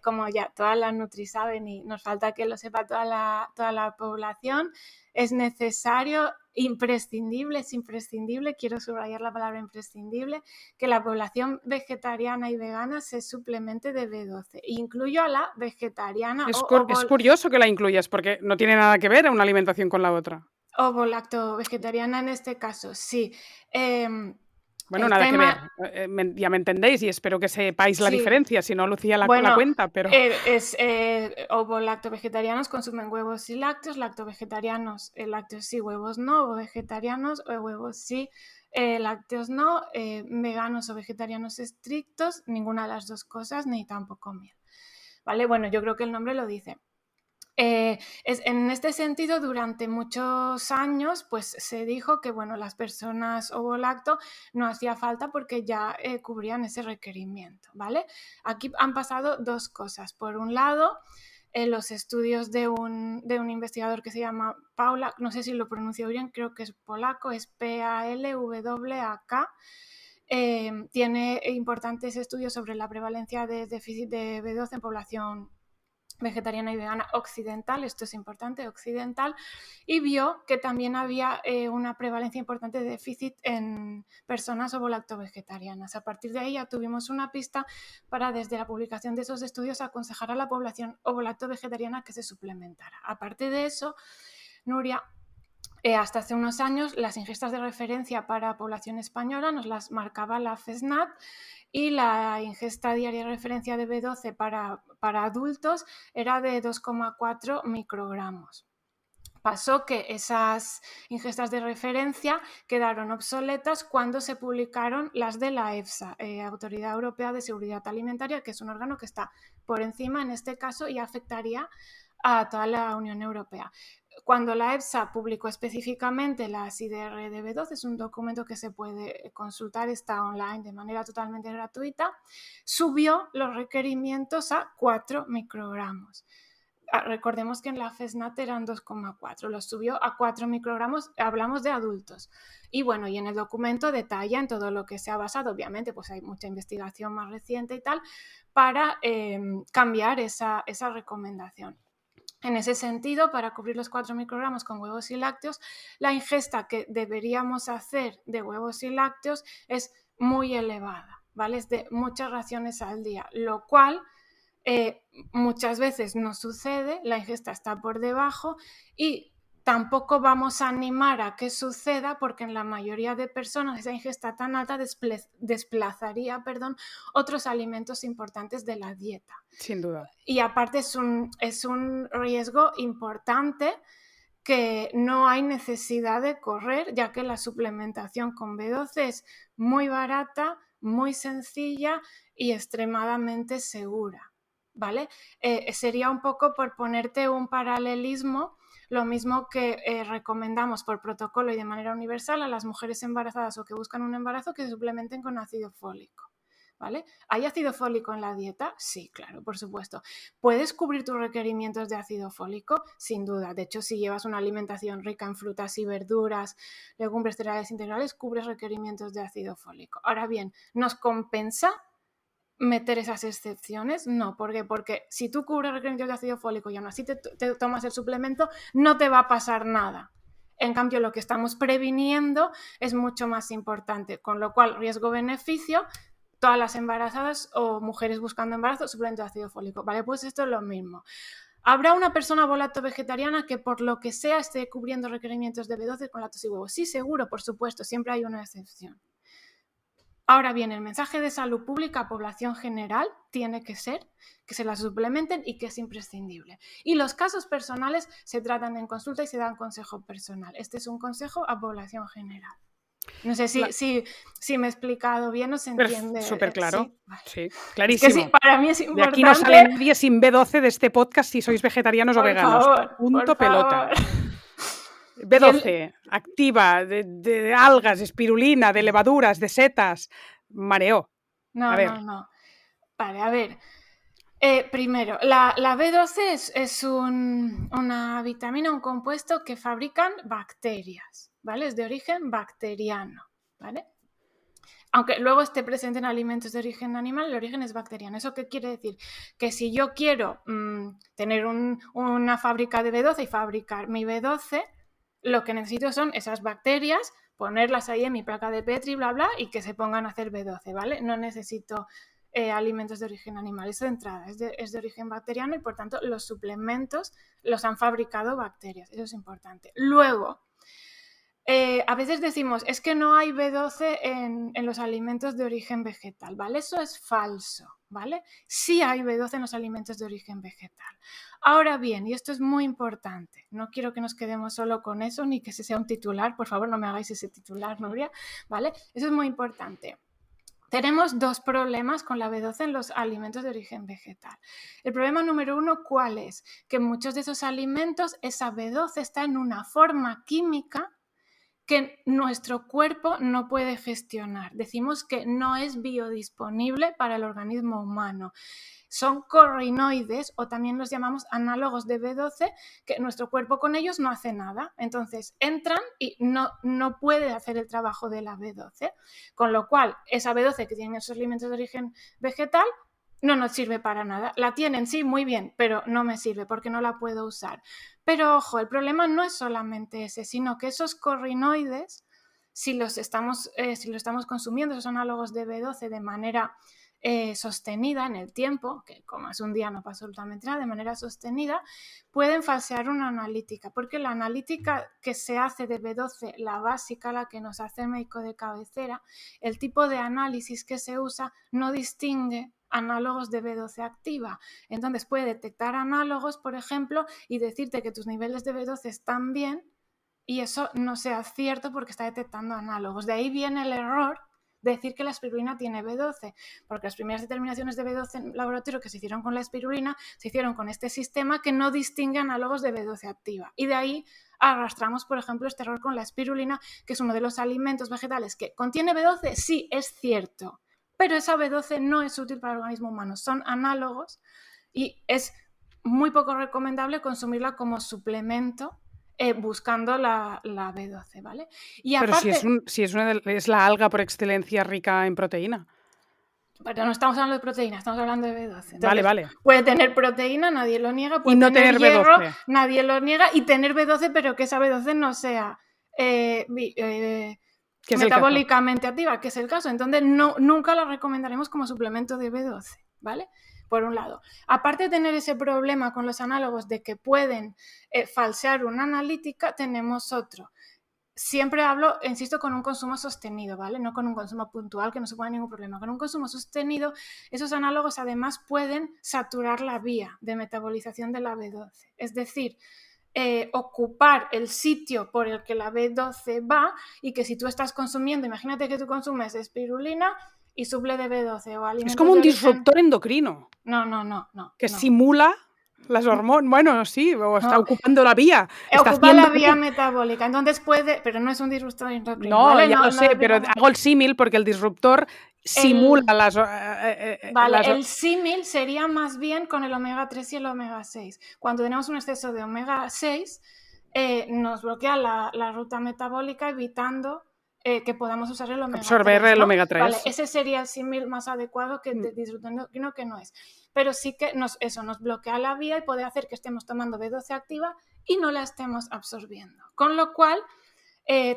Como ya todas las Nutri saben y nos falta que lo sepa toda la población, es necesario imprescindible, es imprescindible, quiero subrayar la palabra imprescindible, que la población vegetariana y vegana se suplemente de B12. Incluyo a la vegetariana Es curioso que la incluyas porque no tiene nada que ver una alimentación con la otra. Ovo-lacto-vegetariana en este caso, sí. Bueno, nada que ver, ya me entendéis y espero que sepáis la diferencia, si no Lucía la cuenta, pero... Ovo-lacto-vegetarianos consumen huevos y lácteos, lacto-vegetarianos, lácteos sí, huevos no, ovo-vegetarianos, huevos sí, lácteos no, veganos o vegetarianos estrictos, ninguna de las dos cosas, ni tampoco miel. ¿Vale? Bueno, yo creo que el nombre lo dice. En este sentido, durante muchos años, pues se dijo que bueno, las personas ovo-lacto no hacía falta porque ya cubrían ese requerimiento, ¿vale? Aquí han pasado dos cosas. Por un lado, los estudios de un investigador que se llama Paula, no sé si lo pronuncio bien, creo que es polaco, es Palwak. Tiene importantes estudios sobre la prevalencia de déficit de B12 en población vegetariana y vegana occidental, esto es importante, occidental, y vio que también había una prevalencia importante de déficit en personas ovo-lacto-vegetarianas. A partir de ahí ya tuvimos una pista para, desde la publicación de esos estudios, aconsejar a la población ovo-lacto-vegetariana que se suplementara. Aparte de eso, Nuria, hasta hace unos años las ingestas de referencia para población española nos las marcaba la FESNAT y la ingesta diaria de referencia de B12 para adultos era de 2,4 microgramos. Pasó que esas ingestas de referencia quedaron obsoletas cuando se publicaron las de la EFSA, Autoridad Europea de Seguridad Alimentaria, que es un órgano que está por encima en este caso y afectaría a toda la Unión Europea. Cuando la EFSA publicó específicamente las IDR de B12, es un documento que se puede consultar, está online de manera totalmente gratuita, subió los requerimientos a 4 microgramos. Recordemos que en la FESNAT eran 2,4, los subió a 4 microgramos, hablamos de adultos. Y bueno, y en el documento detalla en todo lo que se ha basado, obviamente pues hay mucha investigación más reciente y tal, para cambiar esa recomendación. En ese sentido, para cubrir los 4 microgramos con huevos y lácteos, la ingesta que deberíamos hacer de huevos y lácteos es muy elevada, ¿vale? Es de muchas raciones al día, lo cual muchas veces no sucede, la ingesta está por debajo y tampoco vamos a animar a que suceda porque en la mayoría de personas esa ingesta tan alta desplazaría otros alimentos importantes de la dieta. Sin duda. Y aparte es un riesgo importante que no hay necesidad de correr, ya que la suplementación con B12 es muy barata, muy sencilla y extremadamente segura, ¿vale? Sería un poco, por ponerte un paralelismo, lo mismo que recomendamos por protocolo y de manera universal a las mujeres embarazadas o que buscan un embarazo que se suplementen con ácido fólico, ¿vale? ¿Hay ácido fólico en la dieta? Sí, claro, por supuesto. ¿Puedes cubrir tus requerimientos de ácido fólico? Sin duda. De hecho, si llevas una alimentación rica en frutas y verduras, legumbres, cereales integrales, cubres requerimientos de ácido fólico. Ahora bien, ¿nos compensa meter esas excepciones? No, ¿por qué? Porque si tú cubres requerimientos de ácido fólico y aún así te tomas el suplemento, no te va a pasar nada. En cambio, lo que estamos previniendo es mucho más importante, con lo cual riesgo-beneficio, todas las embarazadas o mujeres buscando embarazo, suplemento de ácido fólico. Vale, pues esto es lo mismo. ¿Habrá una persona ovo-lacto-vegetariana que por lo que sea esté cubriendo requerimientos de B12 con lácteos y huevos? Sí, seguro, por supuesto, siempre hay una excepción. Ahora bien, el mensaje de salud pública a población general tiene que ser que se la suplementen y que es imprescindible. Y los casos personales se tratan en consulta y se dan consejo personal. Este es un consejo a población general. No sé si me he explicado bien o se entiende. Súper claro. Sí, vale. Sí, clarísimo. Es que sí, para mí es importante. De aquí no sale nadie sin B12 de este podcast si sois vegetarianos o veganos. Punto pelota. B12, activa, de algas, espirulina, de levaduras, de setas, mareo. No. Vale, a ver. Primero, la B12 es una vitamina, un compuesto que fabrican bacterias, ¿vale? Es de origen bacteriano, ¿vale? Aunque luego esté presente en alimentos de origen animal, el origen es bacteriano. ¿Eso qué quiere decir? Que si yo quiero tener una fábrica de B12 y fabricar mi B12, Lo que necesito son esas bacterias, ponerlas ahí en mi placa de Petri, bla, bla, y que se pongan a hacer B12, ¿vale? No necesito alimentos de origen animal. Eso de entrada es de origen bacteriano y por tanto los suplementos los han fabricado bacterias. Eso es importante. Luego, a veces decimos, es que no hay B12 en los alimentos de origen vegetal, ¿vale? Eso es falso, ¿vale? Sí hay B12 en los alimentos de origen vegetal. Ahora bien, y esto es muy importante, no quiero que nos quedemos solo con eso, ni que ese sea un titular, por favor no me hagáis ese titular, Nuria, ¿vale? Eso es muy importante. Tenemos dos problemas con la B12 en los alimentos de origen vegetal. El problema número uno, ¿cuál es? Que en muchos de esos alimentos esa B12 está en una forma química que nuestro cuerpo no puede gestionar. Decimos que no es biodisponible para el organismo humano. Son corrinoides o también los llamamos análogos de B12, que nuestro cuerpo con ellos no hace nada. Entonces entran y no puede hacer el trabajo de la B12. Con lo cual, esa B12 que tienen esos alimentos de origen vegetal no nos sirve para nada. La tienen, sí, muy bien, pero no me sirve porque no la puedo usar. Pero ojo, el problema no es solamente ese, sino que esos corrinoides, si los estamos consumiendo, esos análogos de B12 de manera sostenida en el tiempo, que como es un día no pasa absolutamente nada, de manera sostenida, pueden falsear una analítica, porque la analítica que se hace de B12, la básica, la que nos hace el médico de cabecera, el tipo de análisis que se usa no distingue análogos de B12 activa. Entonces puede detectar análogos, por ejemplo, y decirte que tus niveles de B12 están bien y eso no sea cierto porque está detectando análogos. De ahí viene el error de decir que la espirulina tiene B12, porque las primeras determinaciones de B12 en laboratorio que se hicieron con la espirulina se hicieron con este sistema que no distingue análogos de B12 activa. Y de ahí arrastramos, por ejemplo, este error con la espirulina, que es uno de los alimentos vegetales que contiene B12, sí, es cierto, pero esa B12 no es útil para el organismo humano, son análogos y es muy poco recomendable consumirla como suplemento buscando la B12, ¿vale? Y pero aparte, es la alga por excelencia rica en proteína. Pero no estamos hablando de proteína, estamos hablando de B12. Entonces, vale. Puede tener proteína, nadie lo niega, puede y no tener hierro, B12. nadie lo niega, y tener B12, pero que esa B12 no sea metabólicamente activa, que es el caso. Entonces, nunca la recomendaremos como suplemento de B12, ¿vale? Por un lado. Aparte de tener ese problema con los análogos de que pueden falsear una analítica, tenemos otro. Siempre hablo, insisto, con un consumo sostenido, ¿vale? No con un consumo puntual que no supone ningún problema. Con un consumo sostenido, esos análogos además pueden saturar la vía de metabolización de la B12. Es decir, ocupar el sitio por el que la B12 va y que si tú estás consumiendo, imagínate que tú consumes espirulina y suple de B12 o alimentos. Es como un disruptor endocrino. No. Que simula las hormonas, bueno, sí, o está ocupando la vía. Ocupa la vía metabólica, entonces puede, pero no es un disruptor endocrino. No, ¿vale? Ya lo sé, pero hago el símil porque el disruptor simula las... Vale, el símil sería más bien con el omega 3 y el omega 6. Cuando tenemos un exceso de omega 6, nos bloquea la ruta metabólica, evitando que podamos usar el omega 3. Absorber el omega 3. Vale, ese sería el símil más adecuado que el disruptor endocrino, que no es. Pero sí que nos bloquea la vía y puede hacer que estemos tomando B12 activa y no la estemos absorbiendo. Con lo cual,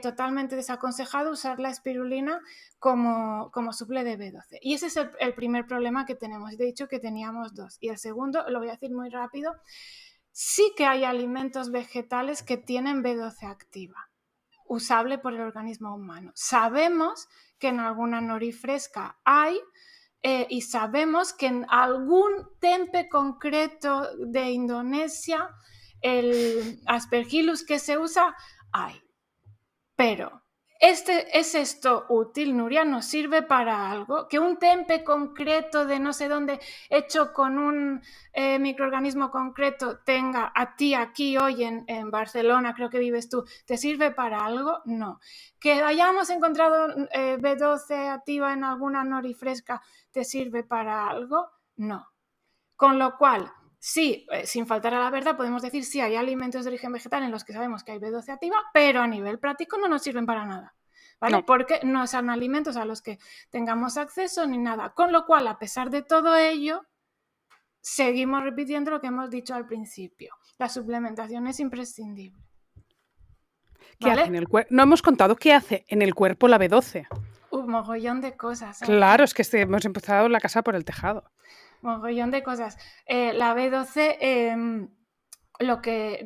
totalmente desaconsejado usar la espirulina como suple de B12. Y ese es el primer problema que tenemos. De hecho, que teníamos dos. Y el segundo, lo voy a decir muy rápido, sí que hay alimentos vegetales que tienen B12 activa, usable por el organismo humano. Sabemos que en alguna nori fresca hay, y sabemos que en algún tempe concreto de Indonesia, el Aspergillus que se usa, hay. Pero, ¿es esto útil, Nuria? ¿Nos sirve para algo? ¿Que un tempe concreto de no sé dónde, hecho con un microorganismo concreto, tenga a ti aquí hoy en Barcelona, creo que vives tú, ¿te sirve para algo? No. ¿Que hayamos encontrado B12 activa en alguna nori fresca, ¿te sirve para algo? No. Con lo cual, sí, sin faltar a la verdad, podemos decir sí, hay alimentos de origen vegetal en los que sabemos que hay B12 activa, pero a nivel práctico no nos sirven para nada, ¿vale? No. Porque no son alimentos a los que tengamos acceso ni nada. Con lo cual, a pesar de todo ello, seguimos repitiendo lo que hemos dicho al principio. La suplementación es imprescindible. ¿Qué hace ¿vale? en el cuerpo? No hemos contado qué hace en el cuerpo la B12. Un mogollón de cosas Claro, hace. es que hemos empezado la casa por el tejado. Mogollón de cosas. La B12,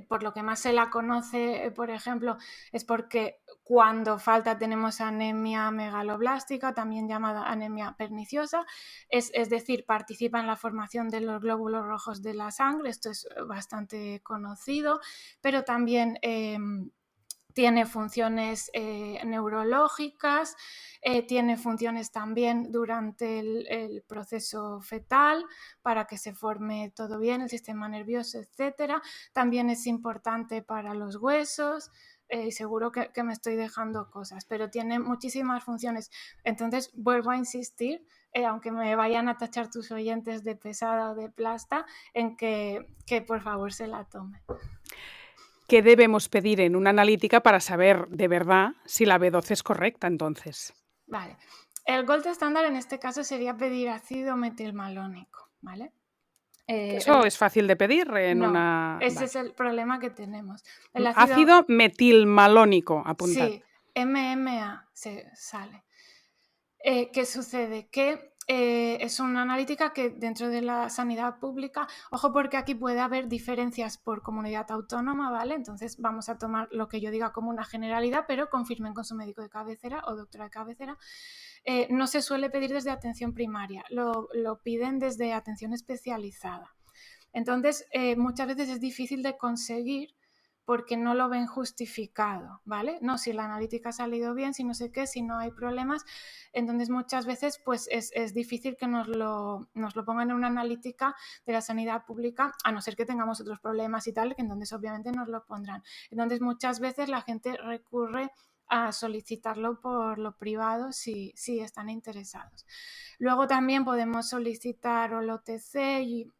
por lo que más se la conoce, por ejemplo, es porque cuando falta tenemos anemia megaloblástica, también llamada anemia perniciosa, es decir, participa en la formación de los glóbulos rojos de la sangre, esto es bastante conocido, pero también tiene funciones neurológicas, tiene funciones también durante el proceso fetal para que se forme todo bien, el sistema nervioso, etcétera. También es importante para los huesos. Seguro que me estoy dejando cosas, pero tiene muchísimas funciones. Entonces, vuelvo a insistir, aunque me vayan a tachar tus oyentes de pesada o de plasta, en que por favor se la tome. ¿Qué debemos pedir en una analítica para saber de verdad si la B12 es correcta entonces? Vale. El gold estándar en este caso sería pedir ácido metilmalónico, ¿vale? Eso es fácil de pedir en No, una... ese Vale. es el problema que tenemos. El Ácido metilmalónico, apuntad. sí, MMA se sale. ¿Qué sucede? Que es una analítica que dentro de la sanidad pública, ojo porque aquí puede haber diferencias por comunidad autónoma, ¿vale? Entonces vamos a tomar lo que yo diga como una generalidad, pero confirmen con su médico de cabecera o doctora de cabecera. No se suele pedir desde atención primaria, lo piden desde atención especializada. Entonces, muchas veces es difícil de conseguir porque no lo ven justificado, ¿vale? No, si la analítica ha salido bien, si no sé qué, si no hay problemas. Entonces, muchas veces pues es difícil que nos lo pongan en una analítica de la sanidad pública, a no ser que tengamos otros problemas y tal, que entonces obviamente nos lo pondrán. Entonces, muchas veces la gente recurre a solicitarlo por lo privado si están interesados. Luego también podemos solicitar OLOTC y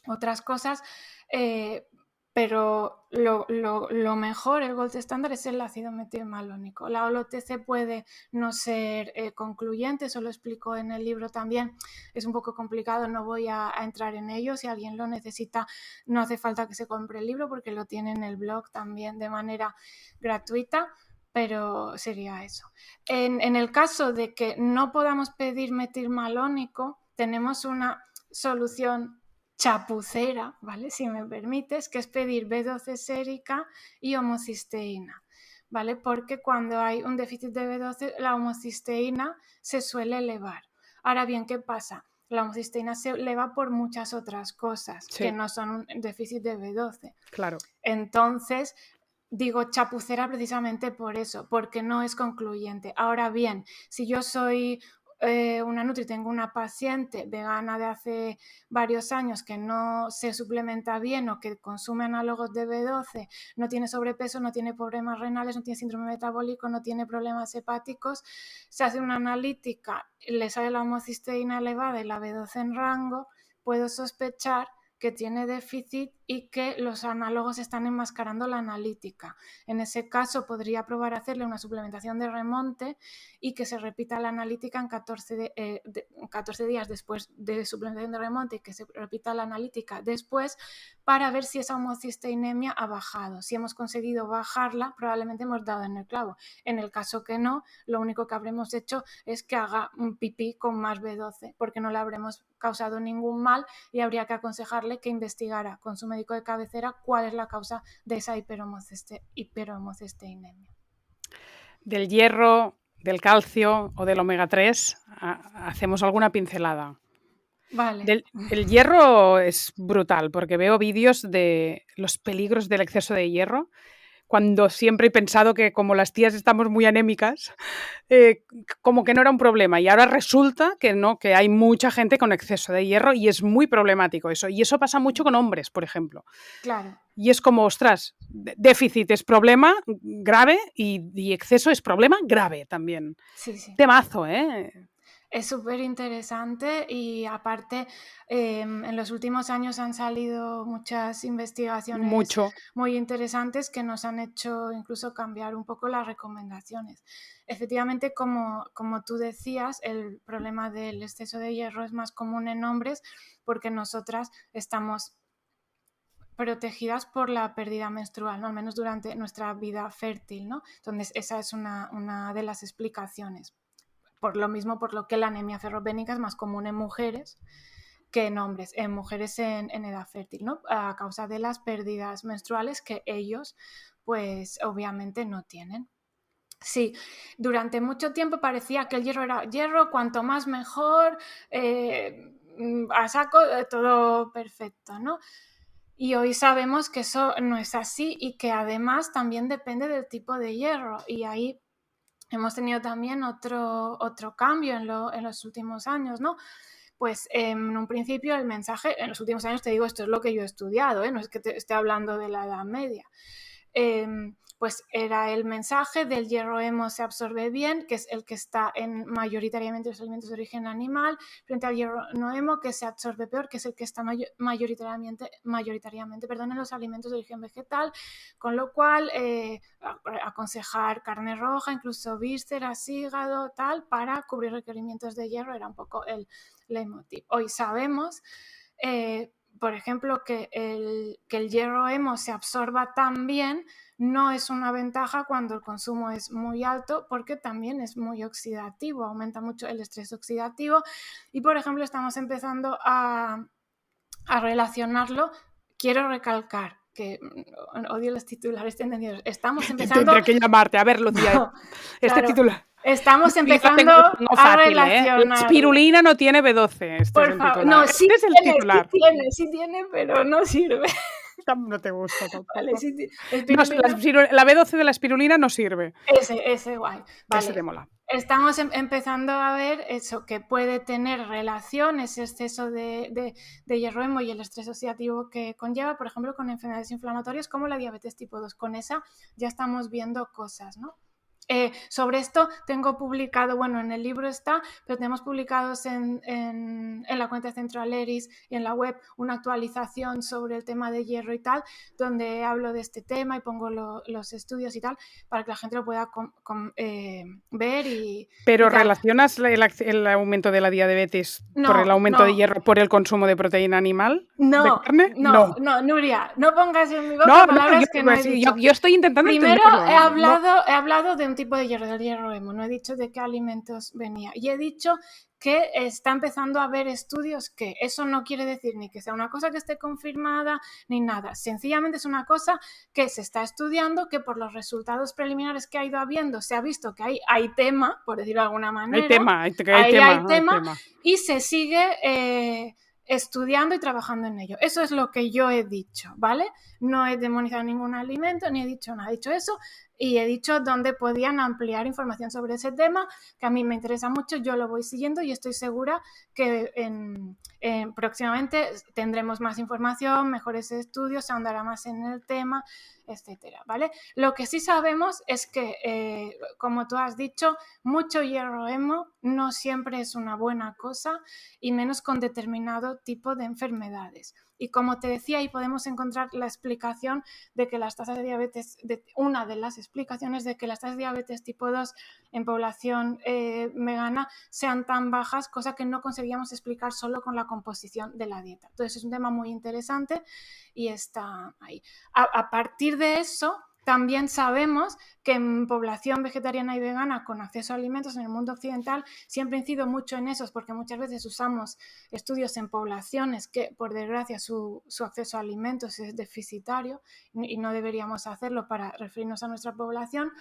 otras cosas, pero lo mejor, el gold estándar, es el ácido metilmalónico. La OLOTC puede no ser concluyente, eso lo explico en el libro también, es un poco complicado, no voy a entrar en ello. Si alguien lo necesita, no hace falta que se compre el libro porque lo tiene en el blog también de manera gratuita, pero sería eso. En el caso de que no podamos pedir metilmalónico, tenemos una solución chapucera, ¿vale? Si me permites, que es pedir B12 sérica y homocisteína, ¿vale? Porque cuando hay un déficit de B12, la homocisteína se suele elevar. Ahora bien, ¿qué pasa? La homocisteína se eleva por muchas otras cosas que Sí, no son un déficit de B12. claro. Entonces, digo chapucera precisamente por eso, porque no es concluyente. Ahora bien, si yo soy una nutri, tengo una paciente vegana de hace varios años que no se suplementa bien o que consume análogos de B12, no tiene sobrepeso, no tiene problemas renales, no tiene síndrome metabólico, no tiene problemas hepáticos, se hace una analítica, le sale la homocisteína elevada y la B12 en rango, puedo sospechar que tiene déficit y que los análogos están enmascarando la analítica. En ese caso podría probar a hacerle una suplementación de remonte y que se repita la analítica en 14 días después de suplementación de remonte y que se repita la analítica después para ver si esa homocisteinemia ha bajado. Si hemos conseguido bajarla, probablemente hemos dado en el clavo. En el caso que no, lo único que habremos hecho es que haga un pipí con más B12 porque no le habremos causado ningún mal y habría que aconsejarle que investigara con su médico de cabecera cuál es la causa de esa hiperhomocisteinemia. Del hierro, del calcio o del omega 3 hacemos alguna pincelada. Vale. El hierro es brutal porque veo vídeos de los peligros del exceso de hierro, cuando siempre he pensado que como las tías estamos muy anémicas, como que no era un problema, y ahora resulta que no, que hay mucha gente con exceso de hierro y es muy problemático eso, y eso pasa mucho con hombres, por ejemplo. Claro. Y es como, ostras, déficit es problema grave y exceso es problema grave también. Sí, sí. Temazo, ¿eh? Es súper interesante y aparte en los últimos años han salido muchas investigaciones Mucho. muy interesantes que nos han hecho incluso cambiar un poco las recomendaciones. Efectivamente, como tú decías, el problema del exceso de hierro es más común en hombres porque nosotras estamos protegidas por la pérdida menstrual, ¿no? Al menos durante nuestra vida fértil, ¿no? Entonces, esa es una de las explicaciones. Por lo mismo, por lo que la anemia ferropénica es más común en mujeres que en hombres, en mujeres en edad fértil, ¿no? A causa de las pérdidas menstruales que ellos, pues obviamente no tienen. Sí, durante mucho tiempo parecía que el hierro era hierro, cuanto más mejor, a saco, todo perfecto, ¿no? Y hoy sabemos que eso no es así y que además también depende del tipo de hierro. Y ahí hemos tenido también otro cambio en los últimos años, ¿no? Pues en un principio el mensaje, en los últimos años te digo, esto es lo que yo he estudiado, no es que te esté hablando de la Edad Media. Pues era el mensaje del hierro hemo se absorbe bien, que es el que está en mayoritariamente los alimentos de origen animal, frente al hierro no hemo, que se absorbe peor, que es el que está mayoritariamente en los alimentos de origen vegetal, con lo cual aconsejar carne roja, incluso vísceras, hígado, tal, para cubrir requerimientos de hierro era un poco el leitmotiv. Hoy sabemos por ejemplo, que el hierro hemo se absorba tan bien no es una ventaja cuando el consumo es muy alto, porque también es muy oxidativo, aumenta mucho el estrés oxidativo y, por ejemplo, estamos empezando a relacionarlo. Quiero recalcar que odio los titulares tendenciosos. Estamos empezando... Tendré que llamarte. A ver, Lucía, no, este claro, titular. estamos empezando Lo tengo a fácil, relacionar. La espirulina no tiene B12. Este es el favor, titular. no, Este sí es el tiene, titular. Sí tiene, pero no sirve. No te gusta tampoco. Vale, sí, No, la B12 de la espirulina no sirve. Ese guay. Vale. Ese te mola. Estamos empezando a ver eso, que puede tener relación, ese exceso de hierro hemo y el estrés oxidativo que conlleva, por ejemplo, con enfermedades inflamatorias como la diabetes tipo 2. Con esa ya estamos viendo cosas, ¿no? Sobre esto tengo publicado, bueno, en el libro está, pero tenemos publicados en la cuenta de Centro Aleris y en la web una actualización sobre el tema de hierro y tal, donde hablo de este tema y pongo los estudios y tal, para que la gente lo pueda ver y... Pero y tal. ¿relacionas el aumento de la diabetes por el aumento de hierro por el consumo de proteína animal? No, ¿de carne? no, Nuria, no pongas en mi boca palabras que no he dicho. Yo estoy intentando Primero entenderlo. he hablado de un tipo de hierro, del hierro hemo, no he dicho de qué alimentos venía. Y he dicho que está empezando a haber estudios que eso no quiere decir ni que sea una cosa que esté confirmada ni nada. Sencillamente es una cosa que se está estudiando, que por los resultados preliminares que ha ido habiendo se ha visto que hay tema, por decirlo de alguna manera. Hay tema. Y se sigue... estudiando y trabajando en ello. Eso es lo que yo he dicho, ¿vale? No he demonizado ningún alimento, ni he dicho nada. He dicho eso y he dicho dónde podían ampliar información sobre ese tema, que a mí me interesa mucho, yo lo voy siguiendo y estoy segura que próximamente tendremos más información, mejores estudios, se ahondará más en el tema, etcétera, ¿vale? Lo que sí sabemos es que, como tú has dicho, mucho hierro hemo no siempre es una buena cosa y menos con determinado tipo de enfermedades. Y como te decía, ahí podemos encontrar la explicación de que las tasas de diabetes, una de las explicaciones de que las tasas de diabetes tipo 2 en población vegana sean tan bajas, cosa que no conseguíamos explicar solo con la composición de la dieta. Entonces es un tema muy interesante y está ahí. A partir de eso, también sabemos que en población vegetariana y vegana con acceso a alimentos en el mundo occidental siempre incido mucho en esos porque muchas veces usamos estudios en poblaciones que por desgracia su acceso a alimentos es deficitario y no deberíamos hacerlo para referirnos a nuestra población.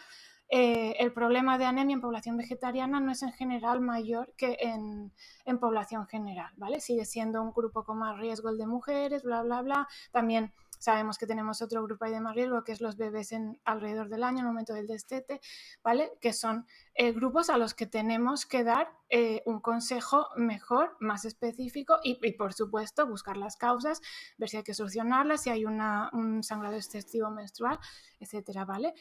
El problema de anemia en población vegetariana no es en general mayor que en población general, ¿vale? Sigue siendo un grupo con más riesgo el de mujeres, bla, bla, bla. También sabemos que tenemos otro grupo ahí de más riesgo, que es los bebés alrededor del año, en el momento del destete, ¿vale? Que son grupos a los que tenemos que dar un consejo mejor, más específico y, por supuesto, buscar las causas, ver si hay que solucionarlas, si hay un sangrado excesivo menstrual, etcétera, ¿vale?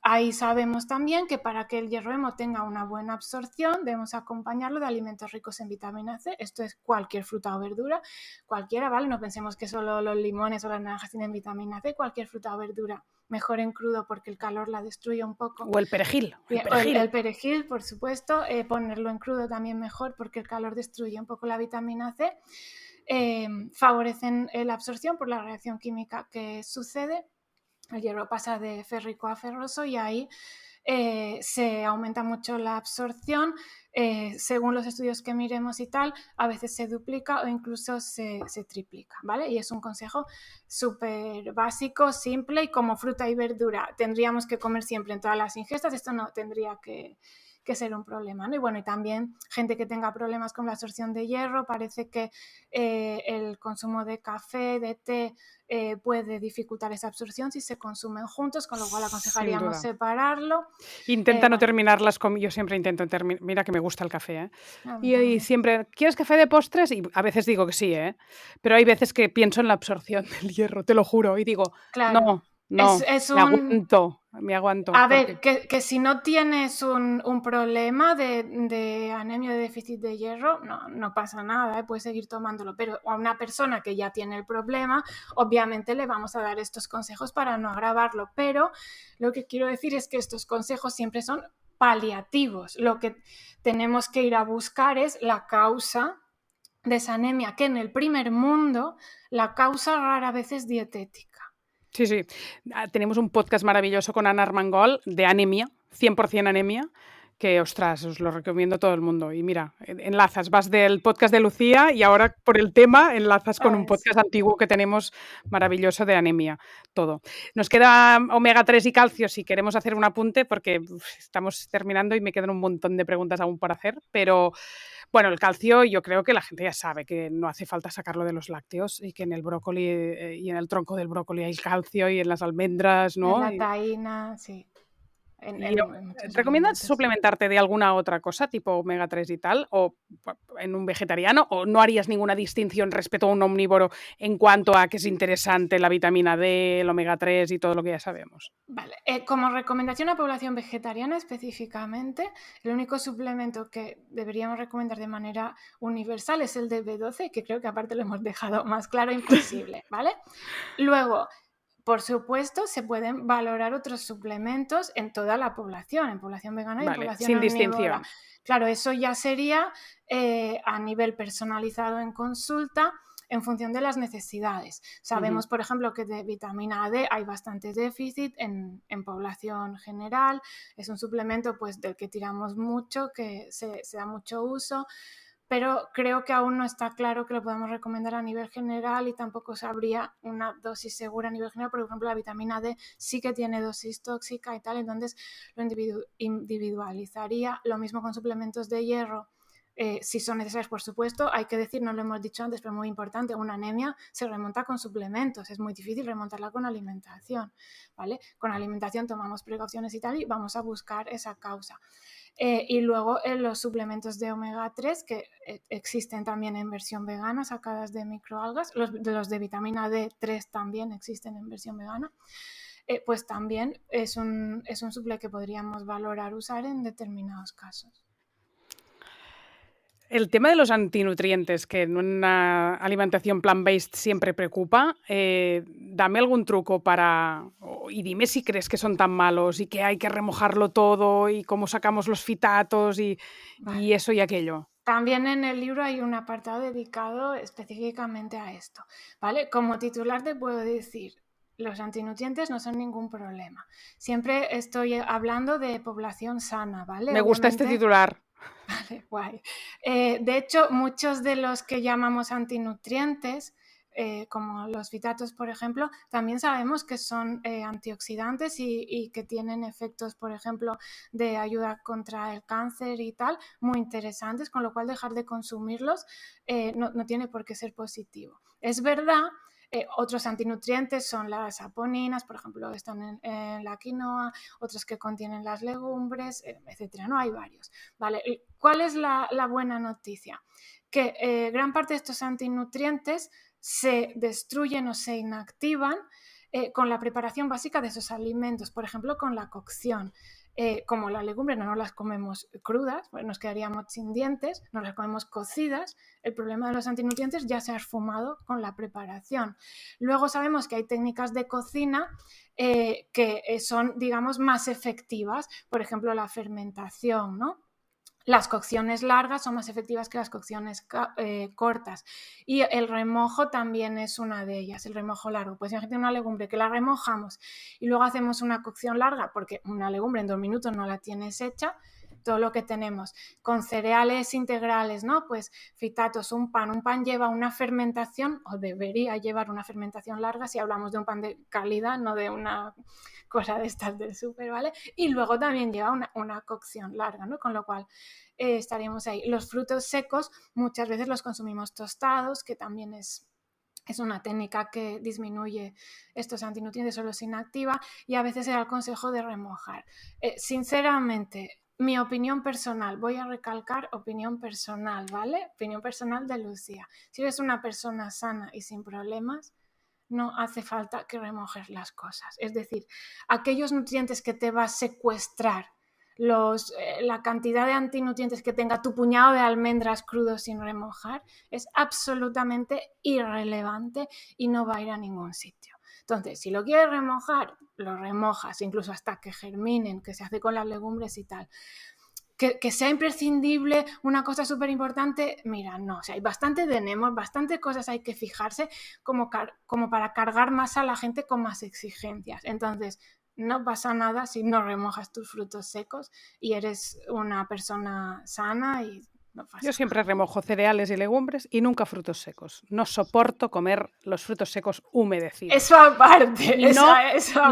Ahí sabemos también que para que el hierro hemo tenga una buena absorción debemos acompañarlo de alimentos ricos en vitamina C. Esto es cualquier fruta o verdura, cualquiera, ¿vale? No pensemos que solo los limones o las naranjas tienen vitamina C, cualquier fruta o verdura, mejor en crudo porque el calor la destruye un poco. O el perejil. El perejil, por supuesto, ponerlo en crudo también mejor porque el calor destruye un poco la vitamina C. favorecen la absorción por la reacción química que sucede. El hierro pasa de férrico a ferroso y ahí se aumenta mucho la absorción. Según los estudios que miremos y tal, a veces se duplica o incluso se triplica, ¿vale? Y es un consejo súper básico, simple, y como fruta y verdura tendríamos que comer siempre en todas las ingestas, esto no tendría que ser un problema, ¿no? Y bueno, y también gente que tenga problemas con la absorción de hierro, parece que el consumo de café, de té, puede dificultar esa absorción si se consumen juntos, con lo cual Sin aconsejaríamos duda. separarlo. Intenta no Bueno, terminarlas con... Yo siempre intento terminar... Mira que me gusta el café, ¿eh? a mí Y también. siempre, ¿quieres café de postres? Y a veces digo que sí, ¿eh? Pero hay veces que pienso en la absorción del hierro, te lo juro, y digo, Claro, no, no, es me un... aguanto, A porque ver, que si no tienes un problema de anemia de déficit de hierro, no pasa nada, puedes seguir tomándolo. Pero a una persona que ya tiene el problema, obviamente le vamos a dar estos consejos para no agravarlo. Pero lo que quiero decir es que estos consejos siempre son paliativos. Lo que tenemos que ir a buscar es la causa de esa anemia, que en el primer mundo la causa rara vez es dietética. sí, sí. Tenemos un podcast maravilloso con Ana Armengol de anemia, 100% anemia, que, ostras, os lo recomiendo a todo el mundo. Y mira, enlazas, vas del podcast de Lucía y ahora por el tema enlazas con un ¿Sabes? podcast antiguo que tenemos maravilloso de anemia, todo. Nos queda omega 3 y calcio si queremos hacer un apunte porque estamos terminando y me quedan un montón de preguntas aún por hacer, pero bueno, el calcio yo creo que la gente ya sabe que no hace falta sacarlo de los lácteos y que en el brócoli y en el tronco del brócoli hay calcio y en las almendras, En ¿no? la taína, sí, Y, en muchos ¿recomiendas alimentos. suplementarte de alguna otra cosa, tipo omega 3 y tal, o en un vegetariano, o no harías ninguna distinción respecto a un omnívoro en cuanto a que es interesante la vitamina D, el omega 3 y todo lo que ya sabemos? Vale, como recomendación a población vegetariana específicamente, el único suplemento que deberíamos recomendar de manera universal es el de B12, que creo que aparte lo hemos dejado más claro imposible, ¿vale? Luego, por supuesto, se pueden valorar otros suplementos en toda la población, en población vegana y en Vale, población sin omnívora. distinción. Claro, eso ya sería a nivel personalizado en consulta en función de las necesidades. Ujú. Sabemos, por ejemplo, que de vitamina D hay bastante déficit en población general. Es un suplemento pues, del que tiramos mucho, que se da mucho uso, pero creo que aún no está claro que lo podamos recomendar a nivel general y tampoco sabría una dosis segura a nivel general. Por ejemplo, la vitamina D sí que tiene dosis tóxica y tal, entonces lo individualizaría. Lo mismo con suplementos de hierro. Si son necesarios, por supuesto, hay que decir, no lo hemos dicho antes, pero muy importante, una anemia se remonta con suplementos, es muy difícil remontarla con alimentación, ¿vale? Con alimentación tomamos precauciones y tal y vamos a buscar esa causa. Y luego los suplementos de omega 3 que existen también en versión vegana, sacadas de microalgas, los de vitamina D3 también existen en versión vegana, pues también es un suple que podríamos valorar usar en determinados casos. El tema de los antinutrientes, que en una alimentación plant-based siempre preocupa, dame algún truco y dime si crees que son tan malos y que hay que remojarlo todo y cómo sacamos los fitatos y Vale. eso y aquello. También en el libro hay un apartado dedicado específicamente a esto, ¿vale? Como titular te puedo decir, los antinutrientes no son ningún problema. Siempre estoy hablando de población sana, ¿vale? Me gusta este Obviamente, titular. vale, guay. De hecho, muchos de los que llamamos antinutrientes, como los fitatos, por ejemplo, también sabemos que son antioxidantes y que tienen efectos, por ejemplo, de ayuda contra el cáncer y tal, muy interesantes, con lo cual dejar de consumirlos no tiene por qué ser positivo. Es verdad. Otros antinutrientes son las saponinas, por ejemplo, están en la quinoa, otros que contienen las legumbres, etcétera. No hay varios. ¿Vale? ¿Cuál es la buena noticia? Que gran parte de estos antinutrientes se destruyen o se inactivan con la preparación básica de esos alimentos, por ejemplo, con la cocción. Como las legumbres no nos las comemos crudas, pues nos quedaríamos sin dientes, nos las comemos cocidas, el problema de los antinutrientes ya se ha esfumado con la preparación. Luego sabemos que hay técnicas de cocina que son, digamos, más efectivas, por ejemplo, la fermentación, ¿no? Las cocciones largas son más efectivas que las cocciones cortas. Y el remojo también es una de ellas, el remojo largo. Pues imagínate una legumbre que la remojamos y luego hacemos una cocción larga, porque una legumbre en 2 minutos no la tienes hecha. Todo lo que tenemos con cereales integrales, ¿no? Pues fitatos, un pan lleva una fermentación, o debería llevar una fermentación larga si hablamos de un pan de calidad, no de una cosa de estas del súper, ¿vale? Y luego también lleva una cocción larga, ¿no? Con lo cual estaríamos ahí. Los frutos secos muchas veces los consumimos tostados, que también es una técnica que disminuye estos antinutrientes o los inactiva, y a veces era el consejo de remojar. Sinceramente, mi opinión personal, voy a recalcar opinión personal, ¿vale? Opinión personal de Lucía. Si eres una persona sana y sin problemas, no hace falta que remojes las cosas. Es decir, aquellos nutrientes que te va a secuestrar, la cantidad de antinutrientes que tenga tu puñado de almendras crudos sin remojar, es absolutamente irrelevante y no va a ir a ningún sitio. Entonces, si lo quieres remojar, lo remojas, incluso hasta que germinen, que se hace con las legumbres y tal. Que sea imprescindible, una cosa súper importante, mira, no, o sea, hay bastante tenemos, bastantes cosas hay que fijarse como para cargar más a la gente con más exigencias. Entonces, no pasa nada si no remojas tus frutos secos y eres una persona sana y no pasa. Yo siempre remojo cereales y legumbres y nunca frutos secos. No soporto comer los frutos secos humedecidos. Eso aparte. Y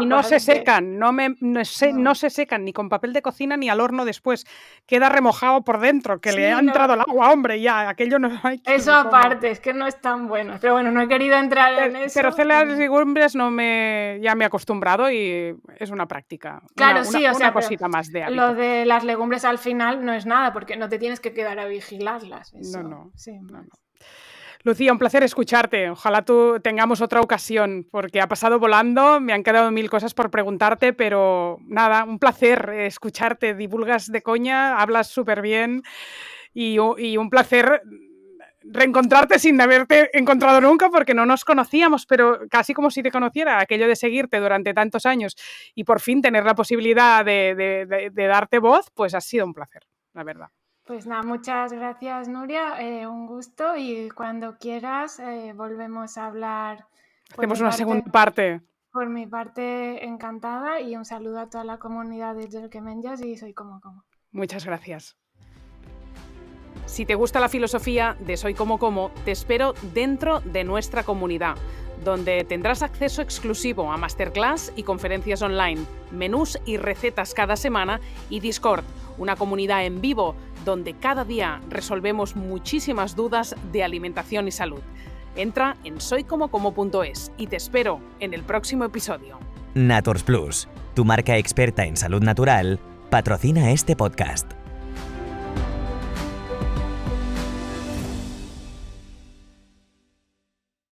no se secan, no se secan ni con papel de cocina ni al horno después. Queda remojado por dentro, que le ha entrado el agua, hombre, ya, aquello no hay que... Eso aparte, es que no es tan bueno. Pero bueno, no he querido entrar en eso. Pero cereales y legumbres ya me he acostumbrado y es una práctica. Claro, una cosita más de hábito. Lo de las legumbres al final no es nada, porque no te tienes que quedar a vigilarlas. Eso. No. Sí, no. Lucía, un placer escucharte. Ojalá tengamos otra ocasión, porque ha pasado volando, me han quedado 1000 cosas por preguntarte, pero nada, un placer escucharte. Divulgas de coña, hablas súper bien y un placer reencontrarte sin haberte encontrado nunca, porque no nos conocíamos, pero casi como si te conociera. Aquello de seguirte durante tantos años y por fin tener la posibilidad de darte voz, pues ha sido un placer, la verdad. Pues nada, muchas gracias, Nuria, un gusto, y cuando quieras volvemos a hablar. Hacemos una segunda parte. Por mi parte, encantada, y un saludo a toda la comunidad de Del que Menjas y Soy Como Como. Muchas gracias. Si te gusta la filosofía de Soy Como Como, te espero dentro de nuestra comunidad, donde tendrás acceso exclusivo a masterclass y conferencias online, menús y recetas cada semana y Discord, una comunidad en vivo donde cada día resolvemos muchísimas dudas de alimentación y salud. Entra en soycomocomo.es y te espero en el próximo episodio. Naturs Plus, tu marca experta en salud natural, patrocina este podcast.